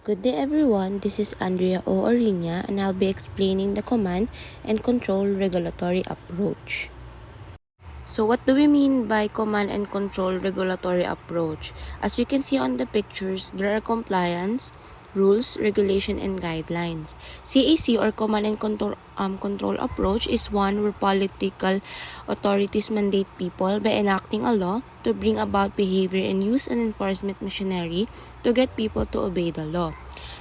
Good day everyone, this is Andrea O. Oriña and I'll be explaining the command and control regulatory approach. So what do we mean by command and control regulatory approach? As you can see on the pictures, there are compliance, rules, regulation, and guidelines. CAC or command and control approach is one where political authorities mandate people by enacting a law to bring about behavior and use an enforcement machinery to get people to obey the law.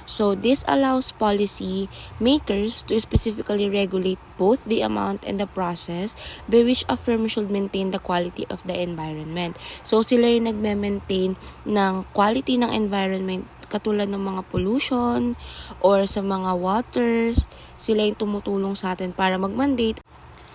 So this allows policy makers to specifically regulate both the amount and the process by which a firm should maintain the quality of the environment. So sila yung nagme-maintain ng quality ng environment katulad ng mga pollution or sa mga waters, sila yung tumutulong sa atin para mag-mandate.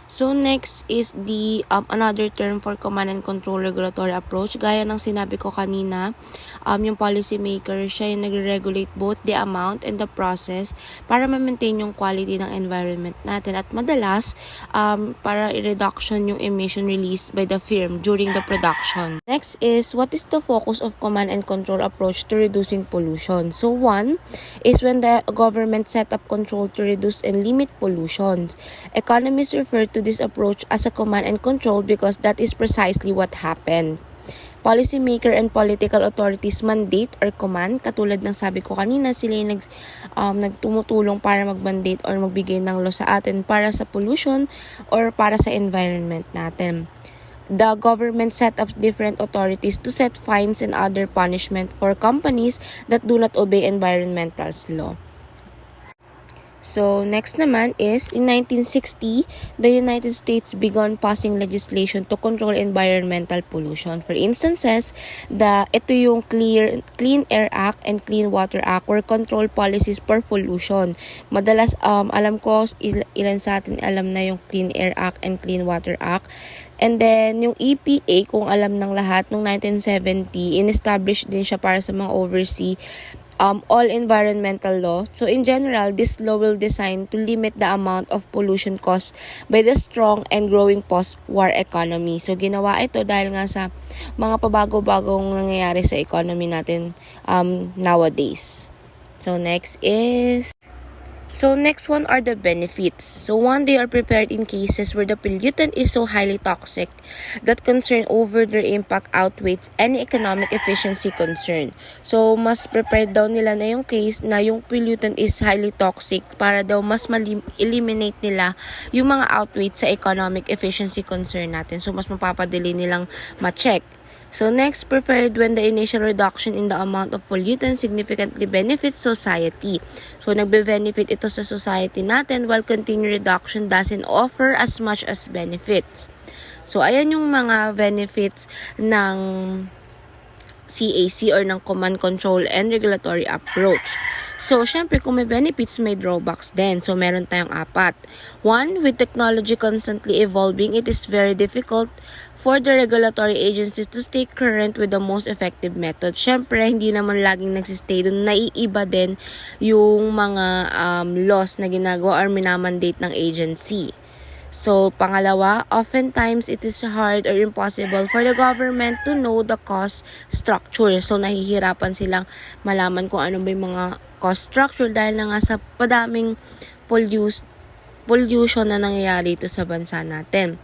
So next is the another term for command and control regulatory approach. Gaya ng sinabi ko kanina, yung policy maker, siya yung nagre-regulate both the amount and the process para ma-maintain yung quality ng environment natin. At madalas, para i-reduction yung emission released by the firm during the production. Next is, what is the focus of command and control approach to reducing pollution? So one is when the government set up control to reduce and limit pollution. Economists refer to this approach as a command and control because that is precisely what happened. Policymaker and political authorities mandate or command, katulad ng sabi ko kanina, sila yung nagtumutulong para mag-mandate or magbigay ng law sa atin para sa pollution or para sa environment natin. The government set up different authorities to set fines and other punishment for companies that do not obey environmental law. So, next naman is, in 1960, the United States began passing legislation to control environmental pollution. For instances, ito yung Clean Air Act and Clean Water Act were control policies for pollution. Madalas, alam ko, ilan sa atin alam na yung Clean Air Act and Clean Water Act. And then, yung EPA, kung alam ng lahat, noong 1970, in-establish din siya para sa mga overseas all environmental law. So in general, this law will designed to limit the amount of pollution caused by the strong and growing post-war economy. So ginawa ito dahil nga sa mga pabago-bagong nangyayari sa economy natin nowadays. So next one are the benefits. So one, they are prepared in cases where the pollutant is so highly toxic that concern over their impact outweighs any economic efficiency concern. So mas prepared daw nila na yung case na yung pollutant is highly toxic para daw mas eliminate nila yung mga outweight sa economic efficiency concern natin. So mas mapapadali nilang ma-check. So next, preferred when the initial reduction in the amount of pollutant significantly benefits society. So nagbe-benefit ito sa society natin while continued reduction doesn't offer as much as benefits. So ayan yung mga benefits ng CAC or ng Command, Control, and Regulatory Approach. So, syempre, kung may benefits, may drawbacks din. So, meron tayong 4. 1, with technology constantly evolving, it is very difficult for the regulatory agencies to stay current with the most effective method. Syempre, hindi naman laging nagsistay doon. Naiiba din yung mga laws na ginagawa or minamandate ng agency. So, pangalawa, oftentimes it is hard or impossible for the government to know the cost structure. So, nahihirapan silang malaman kung ano ba yung mga cost structure dahil na nga sa padaming pollution na nangyayari ito sa bansa natin.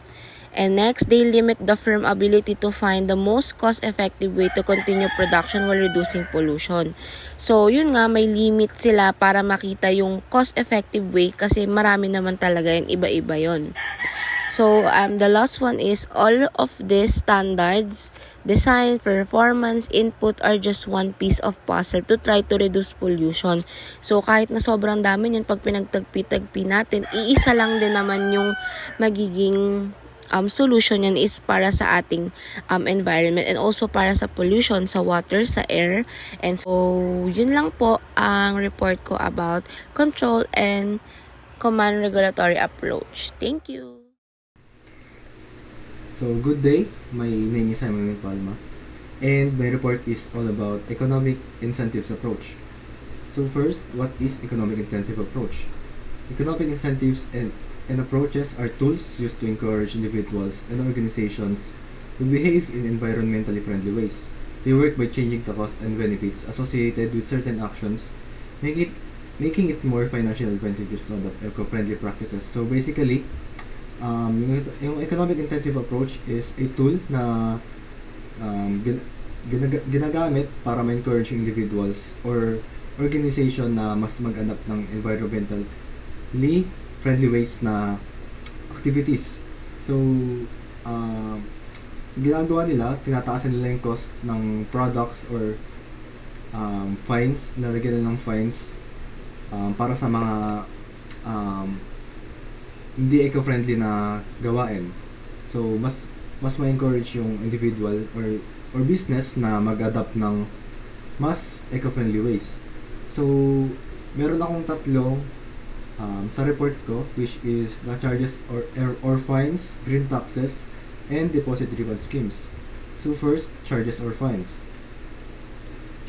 And next, they limit the firm ability to find the most cost-effective way to continue production while reducing pollution. So, yun nga, may limit sila para makita yung cost-effective way kasi marami naman talaga yun, iba-iba yun. So, the last one is, all of these standards, design, performance, input are just one piece of puzzle to try to reduce pollution. So, kahit na sobrang dami yun, pag pinagtagpi-tagpi natin, iisa lang din naman yung magiging solution yan is para sa ating environment and also para sa pollution sa water, sa air. And so, yun lang po ang report ko about control and command regulatory approach. Thank you! So, good day. My name is Simon Palma. And my report is all about economic incentives approach. So first, what is economic intensive approach? Economic incentives and approaches are tools used to encourage individuals and organizations to behave in environmentally friendly ways. They work by changing the costs and benefits associated with certain actions make it making it more financially advantageous to adopt eco-friendly practices. So basically, yung economic intensive approach is a tool na ginagamit para ma-encourage yung individuals or organization na mas mag-adapt ng environmentally friendly ways na activities. So, ginagawa nila, tinataasan nila yung cost ng products or fines, lalagyan nila ng fines para sa mga hindi eco-friendly na gawain. So, mas ma-encourage yung individual or business na mag-adapt ng mas eco-friendly ways. So, meron akong tatlong sa report ko, which is the charges or fines, green taxes, and deposit refund schemes. So first, charges or fines.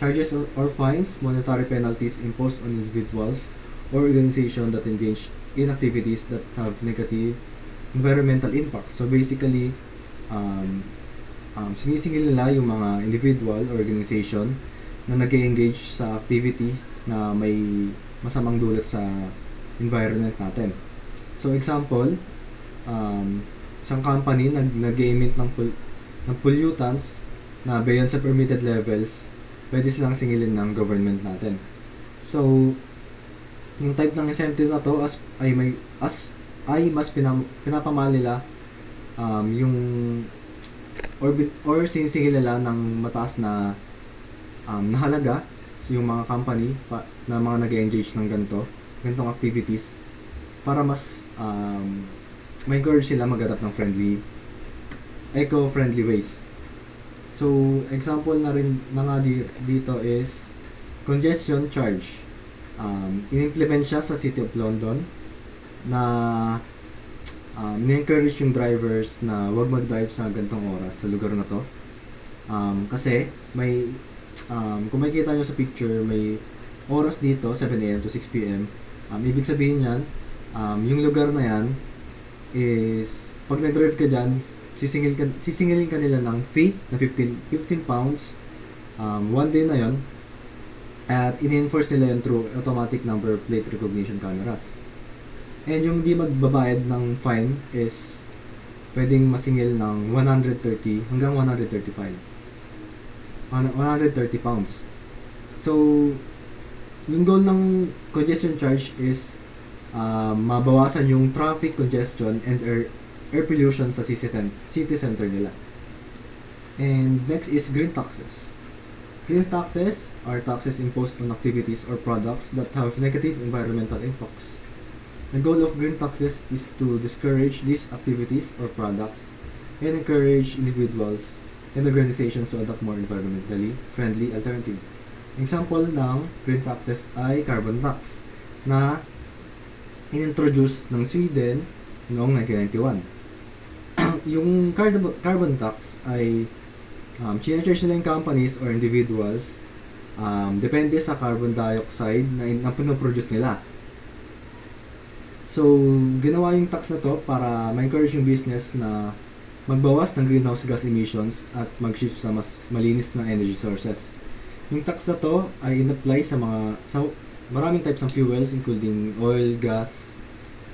Charges or fines, monetary penalties imposed on individuals or organizations that engage in activities that have negative environmental impact. So basically, sinisingil nila yung mga individual or organization na nag-engage sa activity na may masamang dulot sa environment natin. So example, isang company nag-emit ng pollutants na beyond sa permitted levels, pwede silang singilin ng government natin. So, yung type ng incentive na to ay mas pinapamahal nila yung or sinisingil nila ng mataas na halaga yung mga company na mga nag-engage ng ganitong activities para mas ma-encourage sila mag-adapt ng eco-friendly ways. So, example na rin na nga dito is congestion charge. In-implement siya sa City of London na ni-encourage yung drivers na wag mag-drive sa ganitong oras sa lugar na to. Kasi may kung makikita nyo sa picture, may oras dito, 7 a.m. to 6 p.m. Ibig sabihin yan, yung lugar na yan is, pag nag-drive ka dyan, sisingilin ka nila ng fee na 15 pounds, one day na yon, at in-enforce nila yun through automatic number plate recognition cameras. And yung di magbabayad ng fine is pwedeng masingil ng 130 hanggang 135. 130 pounds. So, yung goal ng congestion charge is mabawasan yung traffic congestion and air pollution sa city center nila. And next is green taxes. Green taxes are taxes imposed on activities or products that have negative environmental impacts. The goal of green taxes is to discourage these activities or products and encourage individuals and organizations to adopt more environmentally friendly alternative. Example ng green taxes ay carbon tax na inintroduce ng Sweden noong 1991. Yung carbon tax ay charge nila yung companies or individuals depende sa carbon dioxide na pinoproduce nila. So, ginawa yung tax na to para ma-encourage yung business na magbawas ng greenhouse gas emissions at mag-shift sa mas malinis na energy sources. Yung tax na to ay in-apply sa maraming types ng fuels including oil, gas,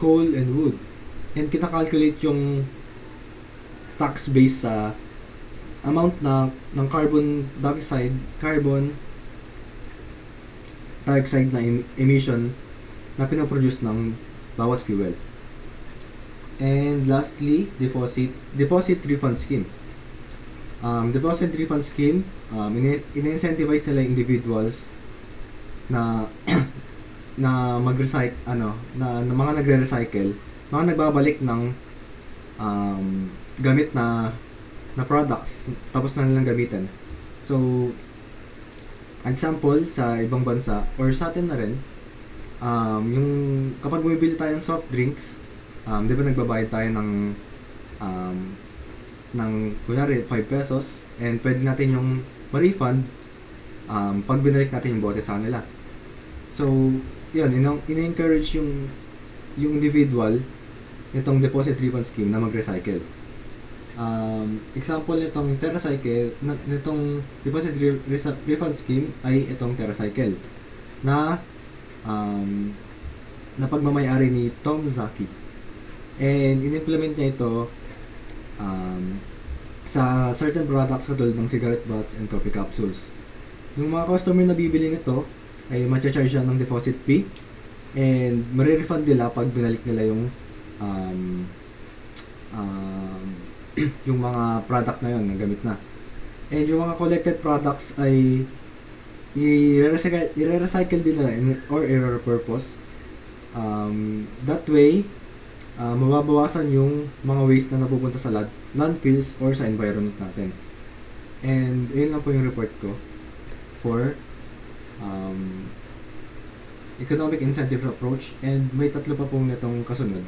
coal, and wood. And kinakalculate yung tax based sa amount ng carbon dioxide na emission na pinoproduce ng bawat fuel. And lastly, deposit refund scheme. Deposit refund scheme, in-incentivize nila individuals na na mag-recycle, na mga nagre-recycle, mga nagbabalik ng gamit na products, tapos na nilang gamitin. So, example, sa ibang bansa, or sa atin na rin, yung kapag bumibili tayo ng soft drinks, di ba nagbabayad tayo ng kunyari 5 pesos, and pwede natin yung ma-refund pag binalik natin yung bote sa kanila. So, yun, in-encourage yung individual nitong deposit refund scheme na mag-recycle. Example nitong deposit refund scheme ay itong TerraCycle na um, na pagmamayari ni Tom Zaki. And in-implement niya ito sa certain products katulad ng cigarette butts and coffee capsules. Yung mga customer na bibili nito ay matcha-charge siya ng deposit fee and marirefund nila pag binalik nila yung um, um, yung mga product na yun na gamit na. And yung mga collected products ay i-recycle din nila or i-repurpose. That way, mababawasan yung mga waste na napupunta sa landfills or sa environment natin. And yun lang po yung report ko for economic incentive approach, and may tatlo pa pong netong kasunod.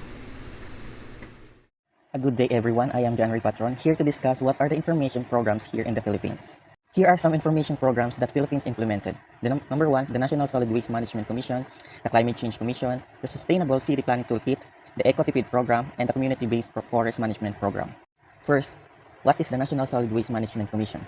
A good day everyone, I am January Patron, here to discuss what are the information programs here in the Philippines. Here are some information programs that Philippines implemented. Number 1, the National Solid Waste Management Commission, the Climate Change Commission, the Sustainable City Planning Toolkit, the Ecotipid Program, and the Community-Based Forest Management Program. First, what is the National Solid Waste Management Commission?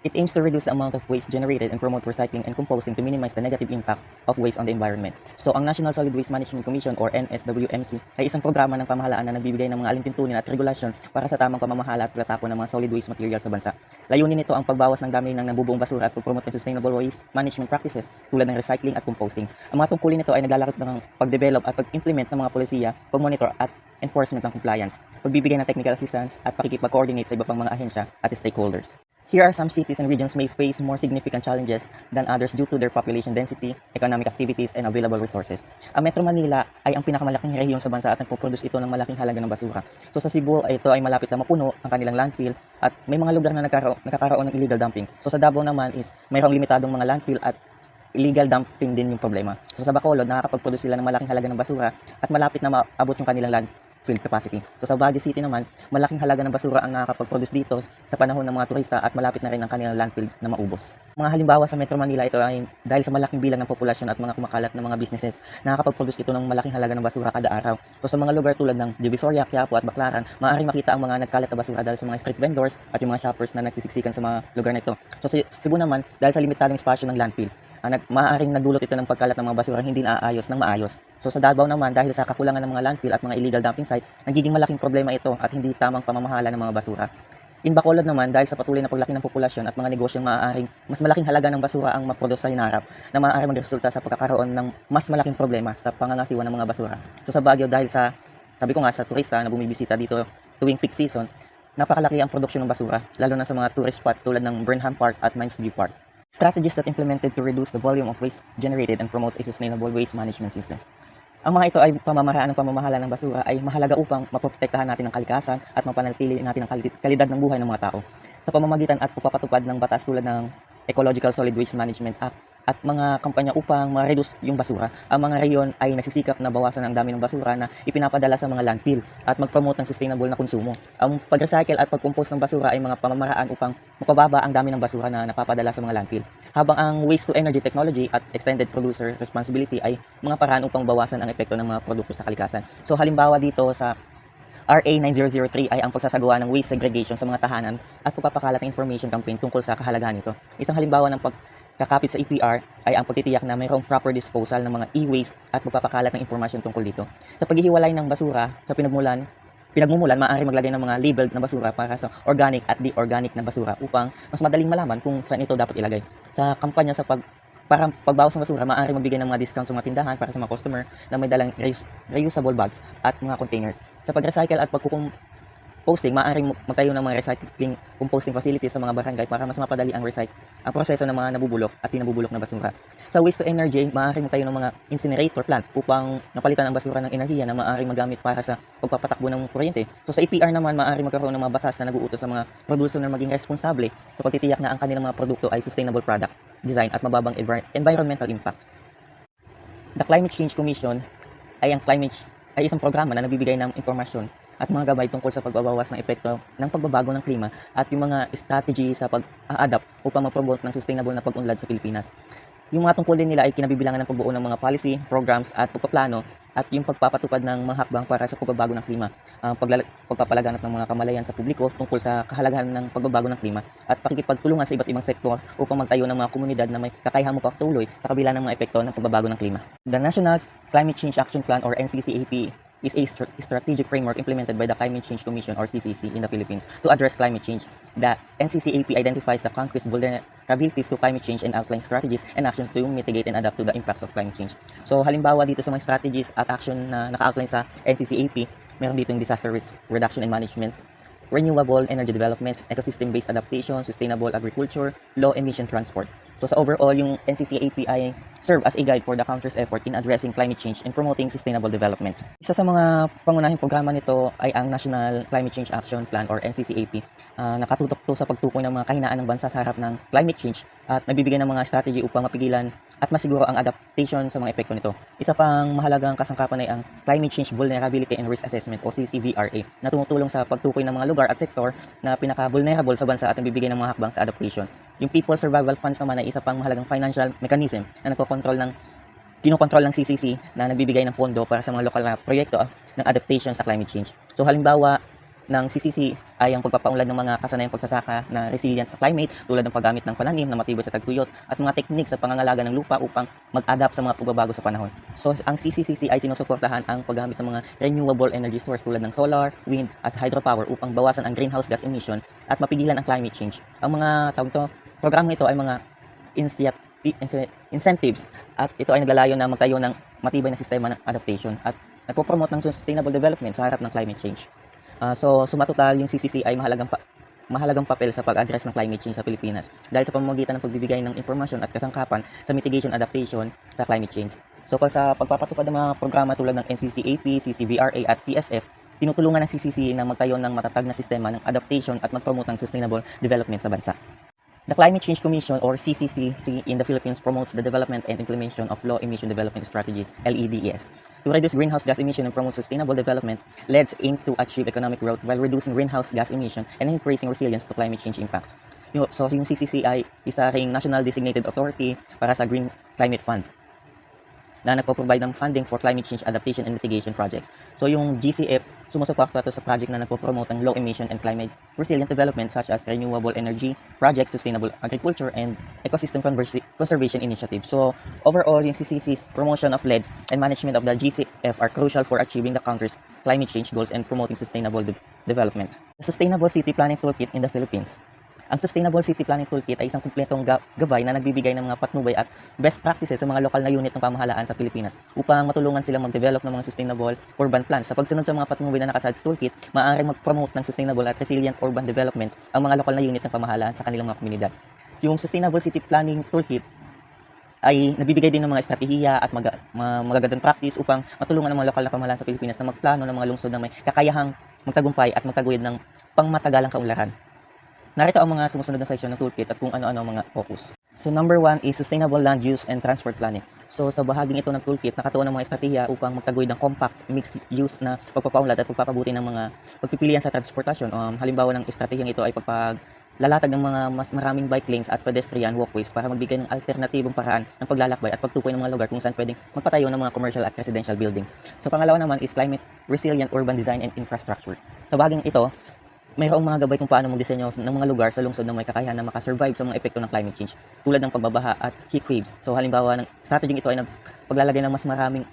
It aims to reduce the amount of waste generated and promote recycling and composting to minimize the negative impact of waste on the environment. So, ang National Solid Waste Management Commission or NSWMC ay isang programa ng pamahalaan na nagbibigay ng mga alintuntunin at regulasyon para sa tamang pamamahala at pagtatapon ng mga solid waste material sa bansa. Layunin nito ang pagbawas ng dami ng nabubuong basura at pagpromote ng sustainable waste management practices tulad ng recycling at composting. Ang mga tungkulin nito ay naglalakip ng pag-develop at pag-implement ng mga polisiya, pag-monitor at enforcement ng compliance, pagbibigay ng technical assistance at pakikipag-coordinate sa iba pang mga ahensya at stakeholders. Here are some cities and regions may face more significant challenges than others due to their population density, economic activities, and available resources. Ang Metro Manila ay ang pinakamalaking rehiyon sa bansa at nagpo-produce ito ng malaking halaga ng basura. So sa Cebu, ito ay malapit na mapuno ang kanilang landfill at may mga lugar na nakakaroon ng illegal dumping. So sa Davao naman is mayroong limitadong mga landfill at illegal dumping din yung problema. So sa Bacolod, nakakapag-produce sila ng malaking halaga ng basura at malapit na maabot yung kanilang landfill capacity. So sa Baguio City naman, malaking halaga ng basura ang nakakapag-produce dito sa panahon ng mga turista at malapit na rin ang kanilang landfill na maubos. Mga halimbawa sa Metro Manila, ito ay dahil sa malaking bilang ng populasyon at mga kumakalat na mga businesses, nakakapag-produce ito ng malaking halaga ng basura kada araw. So sa mga lugar tulad ng Divisoria, Quiapo at Baclaran, maaaring makita ang mga nagkalat na basura dahil sa mga street vendors at yung mga shoppers na nagsisiksikan sa mga lugar na ito. So sa Cebu naman, dahil sa limitadong espasyo ng landfill, maaaring nagdulot ito ng pagkalat ng mga basura hindi naaayos ng maayos. So sa Davao naman, dahil sa kakulangan ng mga landfill at mga illegal dumping site, nagiging malaking problema ito at hindi tamang pamamahala ng mga basura. In Bacolod naman, dahil sa patuloy na paglaki ng populasyon at mga negosyong maaaring mas malaking halaga ng basura ang maproduce sa hinarap, na maaaring magresulta sa pagkakaroon ng mas malaking problema sa pangangasiwa ng mga basura. So sa Baguio, dahil sa, sabi ko nga, sa turista na bumibisita dito tuwing peak season, napakalaki ang produksyon ng basura, lalo na sa mga tourist spots tulad ng Burnham Park at Mines View Park. Strategies that implemented to reduce the volume of waste generated and promotes a sustainable waste management system. Ang mga ito ay pamamaraan ng pamamahala ng basura ay mahalaga upang maprotektahan natin ang kalikasan at mapanatili natin ang kalidad ng buhay ng mga tao. Sa pamamagitan at pagpapatupad ng batas tulad ng Ecological Solid Waste Management Act at mga kampanya upang ma-reduce yung basura, ang mga rehiyon ay nagsisikap na bawasan ang dami ng basura na ipinapadala sa mga landfill at mag-promote ng sustainable na konsumo. Ang pag-recycle at pag-compose ng basura ay mga pamamaraan upang mapababa ang dami ng basura na napapadala sa mga landfill. Habang ang waste-to-energy technology at extended producer responsibility ay mga paraan upang bawasan ang epekto ng mga produkto sa kalikasan. So halimbawa dito sa RA 9003 ay ang pagsasagawa ng waste segregation sa mga tahanan at pagpapakalat ng information campaign tungkol sa kahalagahan nito. Isang halimbawa ng pagkakapit sa EPR ay ang pagtitiyak na mayroong proper disposal ng mga e-waste at pagpapakalat ng impormasyon tungkol dito. Sa paghihiwalay ng basura sa pinagmumulan, maaari maglagay ng mga labeled na basura para sa organic at di-organic na basura upang mas madaling malaman kung saan ito dapat ilagay. Sa kampanya sa para pagbawas ng basura, maaari magbigay ng mga discount sa mga tindahan para sa mga customer na may dalang reusable bags at mga containers. Sa pag-recycle at pagkukomposting, maaaring magtayo ng mga recycling composting facilities sa mga barangay para mas mapadali ang proseso ng mga nabubulok at tinabubulok na basura. Sa waste to energy, maaaring magtayo ng mga incinerator plant upang napalitan ang basura ng enerhiya na maaaring magamit para sa pagpapatakbo ng kuryente. So sa EPR naman, maaaring magkaroon ng mga batas na nag-uutos sa mga producer na maging responsable sa pagtitiyak na ang kanilang mga produkto ay sustainable product design at mababang environmental impact. The Climate Change Commission ay isang programa na nagbibigay ng impormasyon at mga gabay tungkol sa pagbabawas ng epekto ng pagbabago ng klima at yung mga strategy sa pag-a-adapt upang ma-promote ng sustainable na pag-unlad sa Pilipinas. Yung mga tungkulin nila ay kinabibilangan ng pagbuo ng mga policy, programs at pagpaplano at yung pagpapatupad ng mga hakbang para sa pagbabago ng klima, ang pagpapalaganap ng mga kamalayan sa publiko tungkol sa kahalagahan ng pagbabago ng klima at pakikipagtulungan sa iba't ibang sektor upang magtayo ng mga komunidad na may kakayahang magpatuloy sa kabila ng mga epekto ng pagbabago ng klima. The National Climate Change Action Plan or NCCAP is a strategic framework implemented by the Climate Change Commission or CCC in the Philippines to address climate change. The NCCAP identifies the country's vulnerabilities to climate change and outlines strategies and action to mitigate and adapt to the impacts of climate change. So halimbawa dito sa mga strategies at action na naka-outline sa NCCAP, meron dito yung disaster risk reduction and management, renewable energy development, ecosystem-based adaptation, sustainable agriculture, low emission transport. So sa overall, yung NCCAP ay serve as a guide for the country's effort in addressing climate change and promoting sustainable development. Isa sa mga pangunahing programa nito ay ang National Climate Change Action Plan or NCCAP. Nakatutok to sa pagtukoy ng mga kahinaan ng bansa sa harap ng climate change at nagbibigay ng mga strategy upang mapigilan at masiguro ang adaptation sa mga epekto nito. Isa pang mahalagang kasangkapan ay ang Climate Change Vulnerability and Risk Assessment o CCVRA na tumutulong sa pagtukoy ng mga lugar at sektor na pinaka-vulnerable sa bansa at nagbibigay ng mga hakbang sa adaptation. Yung People Survival Funds naman ay isa pang mahalagang financial mechanism na kinokontrol ng CCC na nagbibigay ng pondo para sa mga lokal na proyekto ng adaptation sa climate change. So halimbawa ng CCC ay ang pagpapaunlad ng mga kasanayang pagsasaka na resilient sa climate tulad ng paggamit ng pananim na matibay sa tagtuyot at mga teknik sa pangangalaga ng lupa upang mag-adapt sa mga pagbabago sa panahon. So ang CCCC ay sinusuportahan ang paggamit ng mga renewable energy source tulad ng solar, wind at hydropower upang bawasan ang greenhouse gas emission at mapigilan ang climate change. Ang mga programa ito ay mga incentives at ito ay naglalayo na magtayo ng matibay na sistema ng adaptation at nagpo-promote ng sustainable development sa harap ng climate change. So sumatotal yung CCC ay mahalagang papel sa pag-address ng climate change sa Pilipinas dahil sa pamamagitan ng pagbibigay ng impormasyon at kasangkapan sa mitigation adaptation sa climate change. So sa pagpapatupad ng mga programa tulad ng NCCAP, CCVRA at PSF, tinutulungan ng CCC na magtayo ng matatag na sistema ng adaptation at mag-promote ng sustainable development sa bansa. The Climate Change Commission or CCC in the Philippines promotes the development and implementation of low emission development strategies, LEDES. To reduce greenhouse gas emission and promote sustainable development, LEDs aim to achieve economic growth while reducing greenhouse gas emission and increasing resilience to climate change impacts. So yung CCC ay isa ring national designated authority para sa Green Climate Fund na nagpo-provide ng funding for climate change adaptation and mitigation projects. So yung GCF, sumusuporta sa project na nagpo-promote ng low emission and climate resilient development such as renewable energy projects, sustainable agriculture, and ecosystem conservation initiatives. So overall, yung CCC's promotion of LEDs and management of the GCF are crucial for achieving the country's climate change goals and promoting sustainable development. The Sustainable City Planning Toolkit in the Philippines. Ang Sustainable City Planning Toolkit ay isang kumpletong gabay na nagbibigay ng mga patnubay at best practices sa mga lokal na unit ng pamahalaan sa Pilipinas upang matulungan silang mag-develop ng mga sustainable urban plans. Sa pagsunod sa mga patnubay na nakasaad sa toolkit, maaaring mag-promote ng sustainable at resilient urban development ang mga lokal na unit ng pamahalaan sa kanilang mga komunidad. Yung Sustainable City Planning Toolkit ay nagbibigay din ng mga estratehiya at magagandang practice upang matulungan ang mga lokal na pamahalaan sa Pilipinas na magplano ng mga lungsod na may kakayahang magtagumpay at magtaguyod ng pangmatagalang kaunlaran. Narito ang mga sumusunod na section ng toolkit at kung ano-ano ang mga focus. So number 1 is sustainable land use and transport planning. So sa bahaging ito ng toolkit, nakatuon ang mga estratehiya upang magtaguyod ng compact, mixed use na pagpapaunlad at pagpapabuti ng mga pagpipilian sa transportasyon. Halimbawa ng estratehiyang ito ay paglalatag ng mga mas maraming bike lanes at pedestrian walkways para magbigay ng alternatibong paraan ng paglalakbay at pagtukoy ng mga lugar kung saan pwedeng magpatayo ng mga commercial at residential buildings. So pangalawa naman is climate resilient urban design and infrastructure. Sa bahaging ito, mayroong mga gabay kung paano magdisenyo ng mga lugar sa lungsod na may kakayahan na makasurvive sa mga epekto ng climate change tulad ng pagbabaha at heat waves. So halimbawa ng strategy ito ay paglalagay ng mas maraming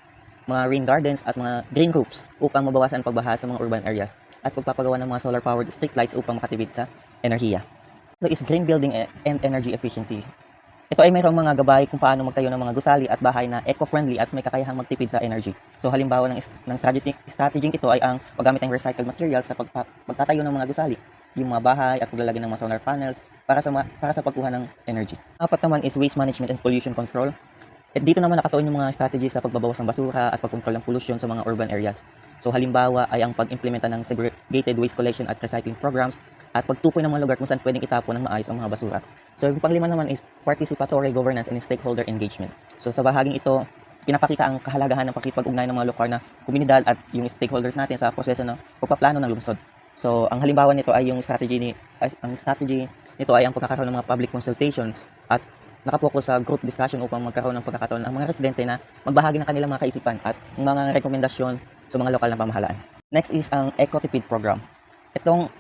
mga rain gardens at mga green roofs upang mabawasan ang pagbaha sa mga urban areas at pagpapagawa ng mga solar powered street lights upang makatipid sa enerhiya. Ito is green building and energy efficiency. Ito ay mayroong mga gabay kung paano magtayo ng mga gusali at bahay na eco-friendly at may kakayahang magtipid sa energy. So halimbawa ng strategy ito ay ang paggamit ng recycled materials sa pagtatayo ng mga gusali, yung mga bahay at paglalagay ng mga solar panels para sa pagkuha ng energy. Apat naman is waste management and pollution control. At dito naman nakatuon yung mga strategies sa pagbabawas ng basura at pagkontrol ng pollution sa mga urban areas. So halimbawa ay ang pag-implementa ng segregated waste collection at recycling programs at pagtukoy ng mga lugar kung saan pwedeng itapon ng maayos ang mga basura. So yung panglima naman is participatory governance and stakeholder engagement. So sa bahaging ito, pinapakita ang kahalagahan ng pakikipag-ugnayan ng mga lokal na komunidad at yung stakeholders natin sa proseso ng pagpaplano ng lungsod. So ang halimbawa nito ay yung strategy nito ay ang pagkakaroon ng mga public consultations at nakapokus sa group discussion upang magkaroon ng pagkakataon ang mga residente na magbahagi ng kanilang mga kaisipan at mga rekomendasyon sa mga lokal na pamahalaan. Next is ang Ecotipid Program. Itong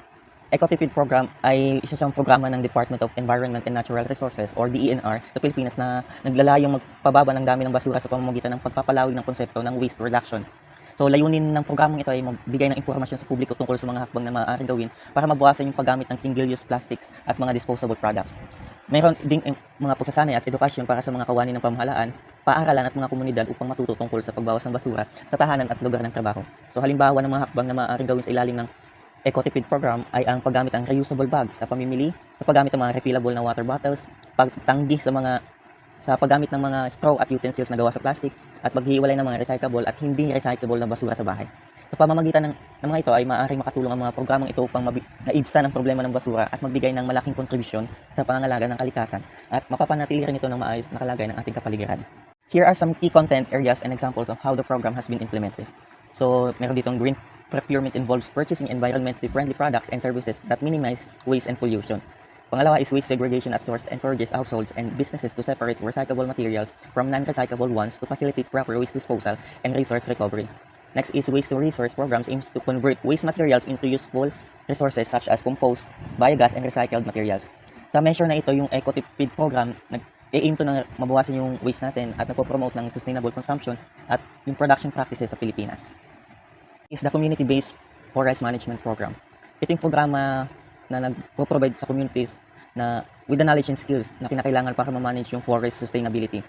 Ecotipid Program ay isa siyang programa ng Department of Environment and Natural Resources or DENR sa Pilipinas na naglalayong magpababa ng dami ng basura sa pamamagitan ng pagpapalawig ng konsepto ng waste reduction. So, layunin ng programang ito ay magbigay ng impormasyon sa publiko tungkol sa mga hakbang na maaaring gawin para mabawasan yung paggamit ng single-use plastics at mga disposable products. Mayroon ding mga pagsasanay at edukasyon para sa mga kawani ng pamahalaan, paaralan at mga komunidad upang matuto tungkol sa pagbawas ng basura sa tahanan at lugar ng trabaho. So, halimbawa ng mga hakbang na maaaring gawin sa ilalim ng Ecotipid Program ay ang paggamit ng reusable bags sa pamimili, sa paggamit ng mga refillable na water bottles, pagtanggi sa paggamit ng mga straw at utensils na gawa sa plastic, at paghihiwalay ng mga recyclable at hindi recyclable na basura sa bahay. Sa pamamagitan ng mga ito ay maaaring makatulong ang mga programang ito upang naibsan ang problema ng basura at magbigay ng malaking kontribusyon sa pangangalaga ng kalikasan at mapapanatili rin ito ng maayos na kalagayan ng ating kapaligiran. Here are some key content areas and examples of how the program has been implemented. So, meron ditong green procurement involves purchasing environmentally friendly products and services that minimize waste and pollution. Pangalawa is waste segregation at source encourages households and businesses to separate recyclable materials from non-recyclable ones to facilitate proper waste disposal and resource recovery. Next is waste to resource programs aims to convert waste materials into useful resources such as compost, biogas, and recycled materials. Sa measure na ito, yung Ecotipid program nag-aim to na mabawasan yung waste natin at nagpo-promote ng sustainable consumption at yung production practices sa Pilipinas. Is the community-based forest management program. Ito yung programa na nagpo-provide sa communities na with the knowledge and skills na kinakailangan para ma-manage yung forest sustainability.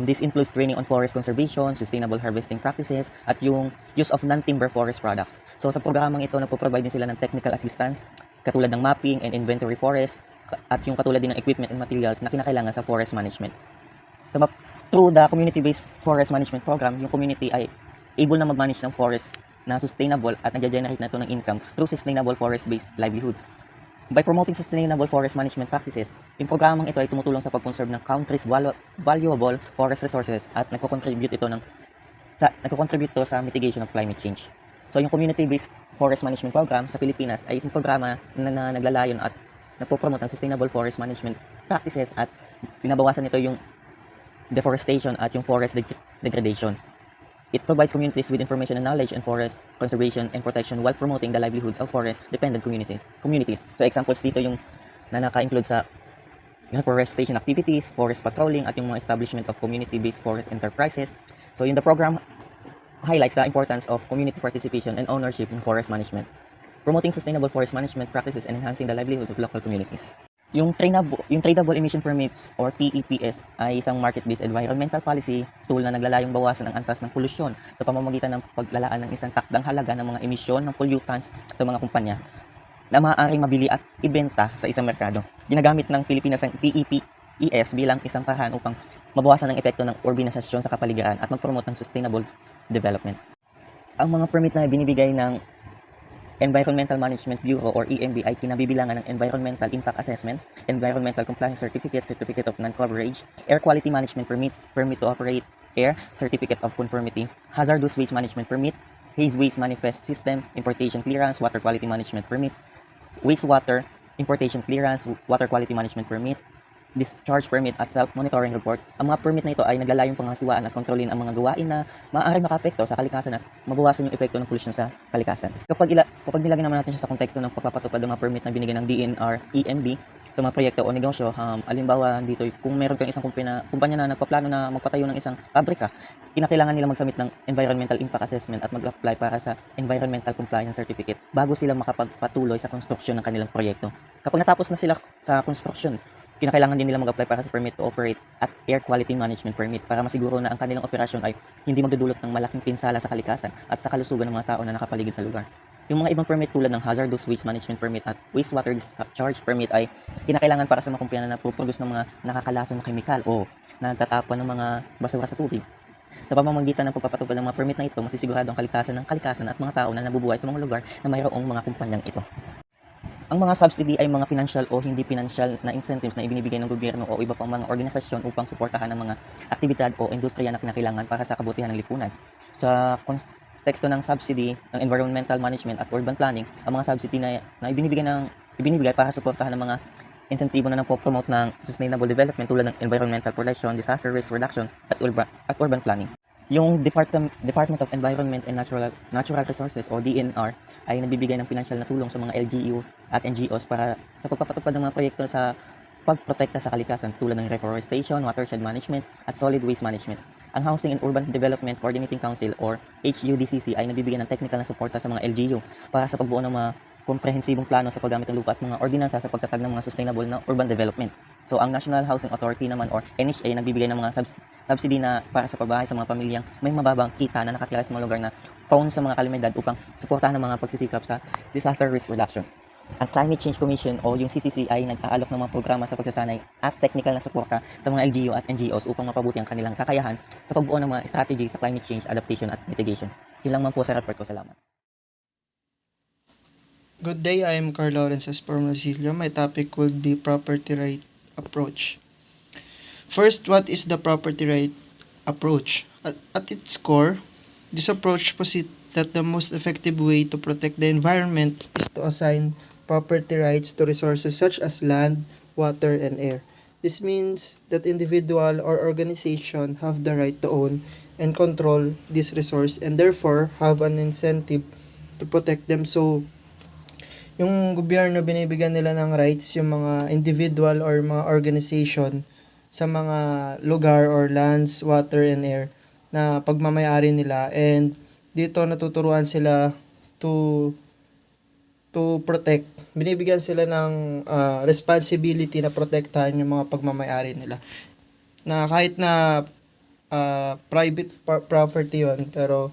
This includes training on forest conservation, sustainable harvesting practices, at yung use of non-timber forest products. So sa programang ito, nagpo-provide din sila ng technical assistance, katulad ng mapping and inventory forest, at yung katulad din ng equipment and materials na kinakailangan sa forest management. So through the community-based forest management program, yung community ay able na mag-manage ng forest na sustainable at nag-generate na ito ng income through sustainable forest-based livelihoods. By promoting sustainable forest management practices, yung programang ito ay tumutulong sa pag-conserve ng country's valuable forest resources at nagko-contribute sa mitigation of climate change. So yung community-based forest management program sa Pilipinas ay isang programa na naglalayon at nagpo-promote ng sustainable forest management practices at binabawasan nito yung deforestation at yung forest degradation. It provides communities with information and knowledge on forest conservation and protection while promoting the livelihoods of forest-dependent communities. So examples dito yung na naka-include sa reforestation activities, forest patrolling, at yung mga establishment of community-based forest enterprises. So yung the program highlights the importance of community participation and ownership in forest management, promoting sustainable forest management practices and enhancing the livelihoods of local communities. Yung Tradable Emission Permits or TEPS ay isang market-based environmental policy tool na naglalayong bawasan ang antas ng polusyon sa pamamagitan ng paglalaan ng isang takdang halaga ng mga emisyon ng pollutants sa mga kumpanya na maaaring mabili at ibenta sa isang merkado. Ginagamit ng Pilipinas ang TEPS bilang isang paraan upang mabawasan ang epekto ng urbanisasyon sa kapaligiran at mag-promote ng sustainable development. Ang mga permit na binibigay ng Environmental Management Bureau or EMB ay kinabibilangan ng Environmental Impact Assessment, Environmental Compliance Certificate, Certificate of Non-Coverage, Air Quality Management Permits, Permit to Operate Air, Certificate of Conformity, Hazardous Waste Management Permit, Haze Waste Manifest System, Importation Clearance, Water Quality Management Permits, Wastewater Importation Clearance, Water Quality Management Permit, Discharge Permit at Self-Monitoring Report. Ang mga permit na ito ay naglalayong pangasiwaan at kontrolin ang mga gawain na maaaring makaapekto sa kalikasan at mabawasan yung epekto ng polusyon sa kalikasan. Kapag nilagay naman natin siya sa konteksto ng pagpapatupad ng mga permit na binigay ng DNR, EMB sa mga proyekto o negosyo, alimbawa dito, kung meron kang isang kumpanya na nagpaplano na magpatayo ng isang pabrika, kinakailangan nila mag-submit ng Environmental Impact Assessment at mag-apply para sa Environmental Compliance Certificate bago sila makapagpatuloy sa konstruksyon ng kanilang proyekto. Kapag natapos na sila sa konstruksyon, kinakailangan din nila mag-apply para sa Permit to Operate at Air Quality Management Permit para masiguro na ang kanilang operasyon ay hindi magdudulot ng malaking pinsala sa kalikasan at sa kalusugan ng mga tao na nakapaligid sa lugar. Yung mga ibang permit tulad ng Hazardous Waste Management Permit at Wastewater Discharge Permit ay kinakailangan para sa mga kumpanya na nagpo-produce ng mga nakakalason na kemikal o nagtatapon ng mga basura sa tubig. Sa pamamagitan ng pagpapatupad ng mga permit na ito, masisigurado ang kalikasan at mga tao na nabubuhay sa mga lugar na mayroong mga kumpanyang ito. Ang mga subsidy ay mga financial o hindi financial na incentives na ibinibigay ng gobyerno o iba pang mga organisasyon upang suportahan ang mga aktibidad o industriya na kinakailangan para sa kabutihan ng lipunan. Sa konteksto ng subsidy ng environmental management at urban planning, ang mga subsidy na ibinibigay para suportahan ng mga insentibo na promote ng sustainable development tulad ng environmental protection, disaster risk reduction, at urban planning. Yung Department of Environment and Natural Resources o DNR ay nagbibigay ng financial na tulong sa mga LGU at NGOs para sa pagpapatupad ng mga proyekto sa pagprotekta sa kalikasan tulad ng reforestation, watershed management, at solid waste management. Ang Housing and Urban Development Coordinating Council or HUDCC ay nagbibigay ng technical na suporta sa mga LGU para sa pagbuo ng mga komprehensibong plano sa paggamit ng lupa at mga ordinansa sa pagtatag ng mga sustainable na urban development. So, ang National Housing Authority naman or NHA nagbibigay ng mga subsidy na para sa pabahay sa mga pamilyang may mababang kita na nakatira sa mga lugar na prone sa mga kalamidad upang suportahan ang mga pagsisikap sa disaster risk reduction. Ang Climate Change Commission o yung CCC ay nag-aalok ng mga programa sa pagsasanay at technical na suporta sa mga LGU at NGOs upang mapabuti ang kanilang kakayahan sa pagbuo ng mga strategy sa climate change, adaptation at mitigation. Yun lang man po sa report ko. Salamat. Good day, I am Carl Lawrence Esparmasillo. My topic will be property right approach. First, what is the property right approach? At its core, this approach posits that the most effective way to protect the environment is to assign property rights to resources such as land, water, and air. This means that individual or organization have the right to own and control this resource and therefore have an incentive to protect them. So, yung gobyerno binibigyan nila ng rights yung mga individual or mga organization sa mga lugar or lands, water, and air na pagmamayari nila, and dito natuturuan sila to protect. Binibigyan sila ng responsibility na protektahan yung mga pagmamayari nila. Na kahit na private property yun, pero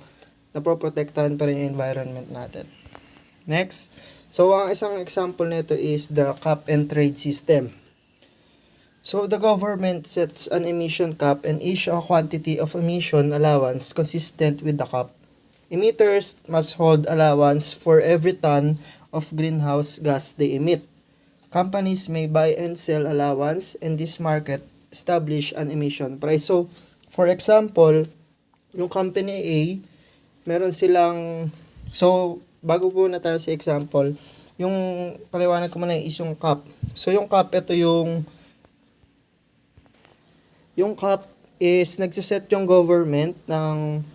napoprotektahan pa rin yung environment natin. Next. So, ang isang example nito is the cap and trade system. So, the government sets an emission cap and issue a quantity of emission allowance consistent with the cap. Emitters must hold allowance for every ton of greenhouse gas they emit. Companies may buy and sell allowance, and this market establish an emission price. So, for example, yung company A, meron silang, so, bago po na tayo sa example, yung paliwanag ko muna is yung cap. So, yung cap, ito yung cap is nagsiset yung government ng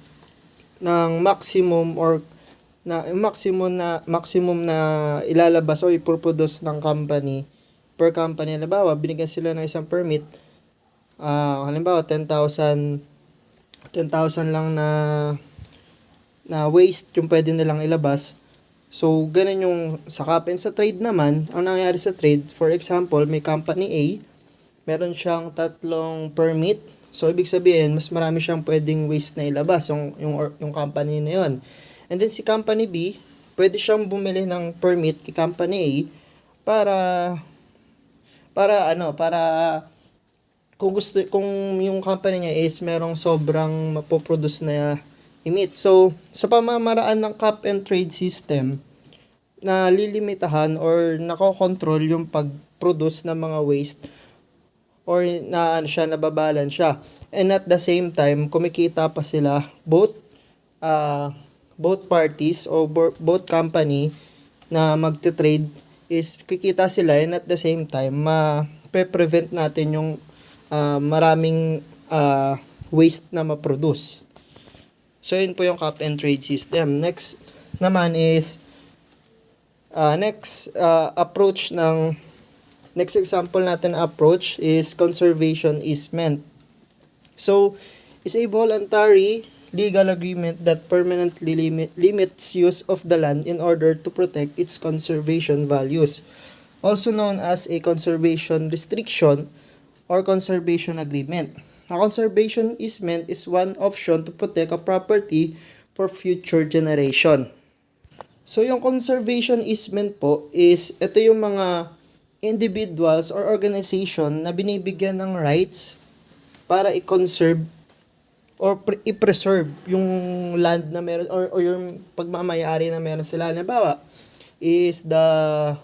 maximum or maximum na ilalabas o ipoproduce ng company per company. Halimbawa, binigyan sila ng isang permit, halimbawa 10,000 lang na waste yung pwede nilang ilabas. So, ganun yung sa cap. And sa trade naman, ang nangyayari sa trade, for example, may company A, meron siyang 3 permit. So, ibig sabihin, mas marami siyang pwedeng waste na ilabas, yung company na yun. And then, si company B, pwede siyang bumili ng permit kay company A para kung yung company niya is merong sobrang mapoproduce na emit. So, sa pamamaraan ng cap and trade system, na lilimitahan or nakokontrol yung pag-produce ng mga waste or nababalance siya. And at the same time, kumikita pa sila both parties o both company na magte-trade is kikita sila, and at the same time, ma-prevent natin yung maraming waste na ma-produce. So, yun po yung cap and trade system. Next naman is, next example natin approach is conservation easement. So, is a voluntary legal agreement that permanently limits use of the land in order to protect its conservation values. Also known as a conservation restriction or conservation agreement. A conservation easement is one option to protect a property for future generation. So, yung conservation easement po is, ito yung mga individuals or organization na binibigyan ng rights para i-conserve or i-preserve yung land na meron or yung pagmamayari na meron sila. Halimbawa, is the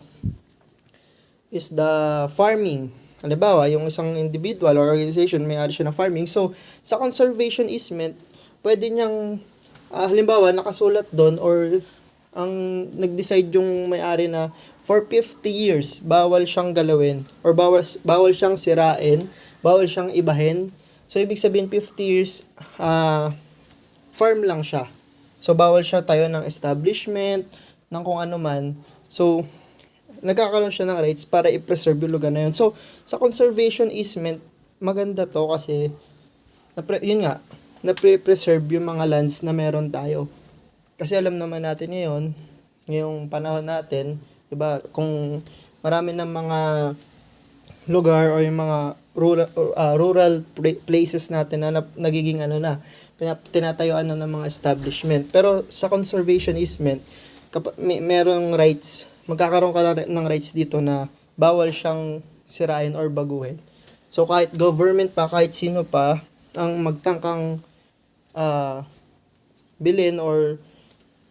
farming. Halimbawa, yung isang individual or organization may ari siya na farming. So, sa conservation easement, pwede niyang, halimbawa, nakasulat doon or ang nag-decide yung may-ari na for 50 years bawal siyang galawin or bawal siyang sirain, bawal siyang ibahin. So ibig sabihin 50 years farm lang siya. So bawal siya tayo ng establishment, ng kung ano man. So nagkakaroon siya ng rights para i-preserve yung lugar na yun. So sa conservation easement, maganda to kasi yun nga, na-preserve yung mga lands na meron tayo. Kasi alam naman natin ngayon, ngayong panahon natin, 'di ba, kung marami ng mga lugar o yung mga rural places natin na nagiging ano na, tinatayuan na ng mga establishment. Pero sa conservation easement, merong rights, magkakaroon ka ng rights dito na bawal siyang sirain or baguhin. So kahit government pa, kahit sino pa ang magtangkang bilhin or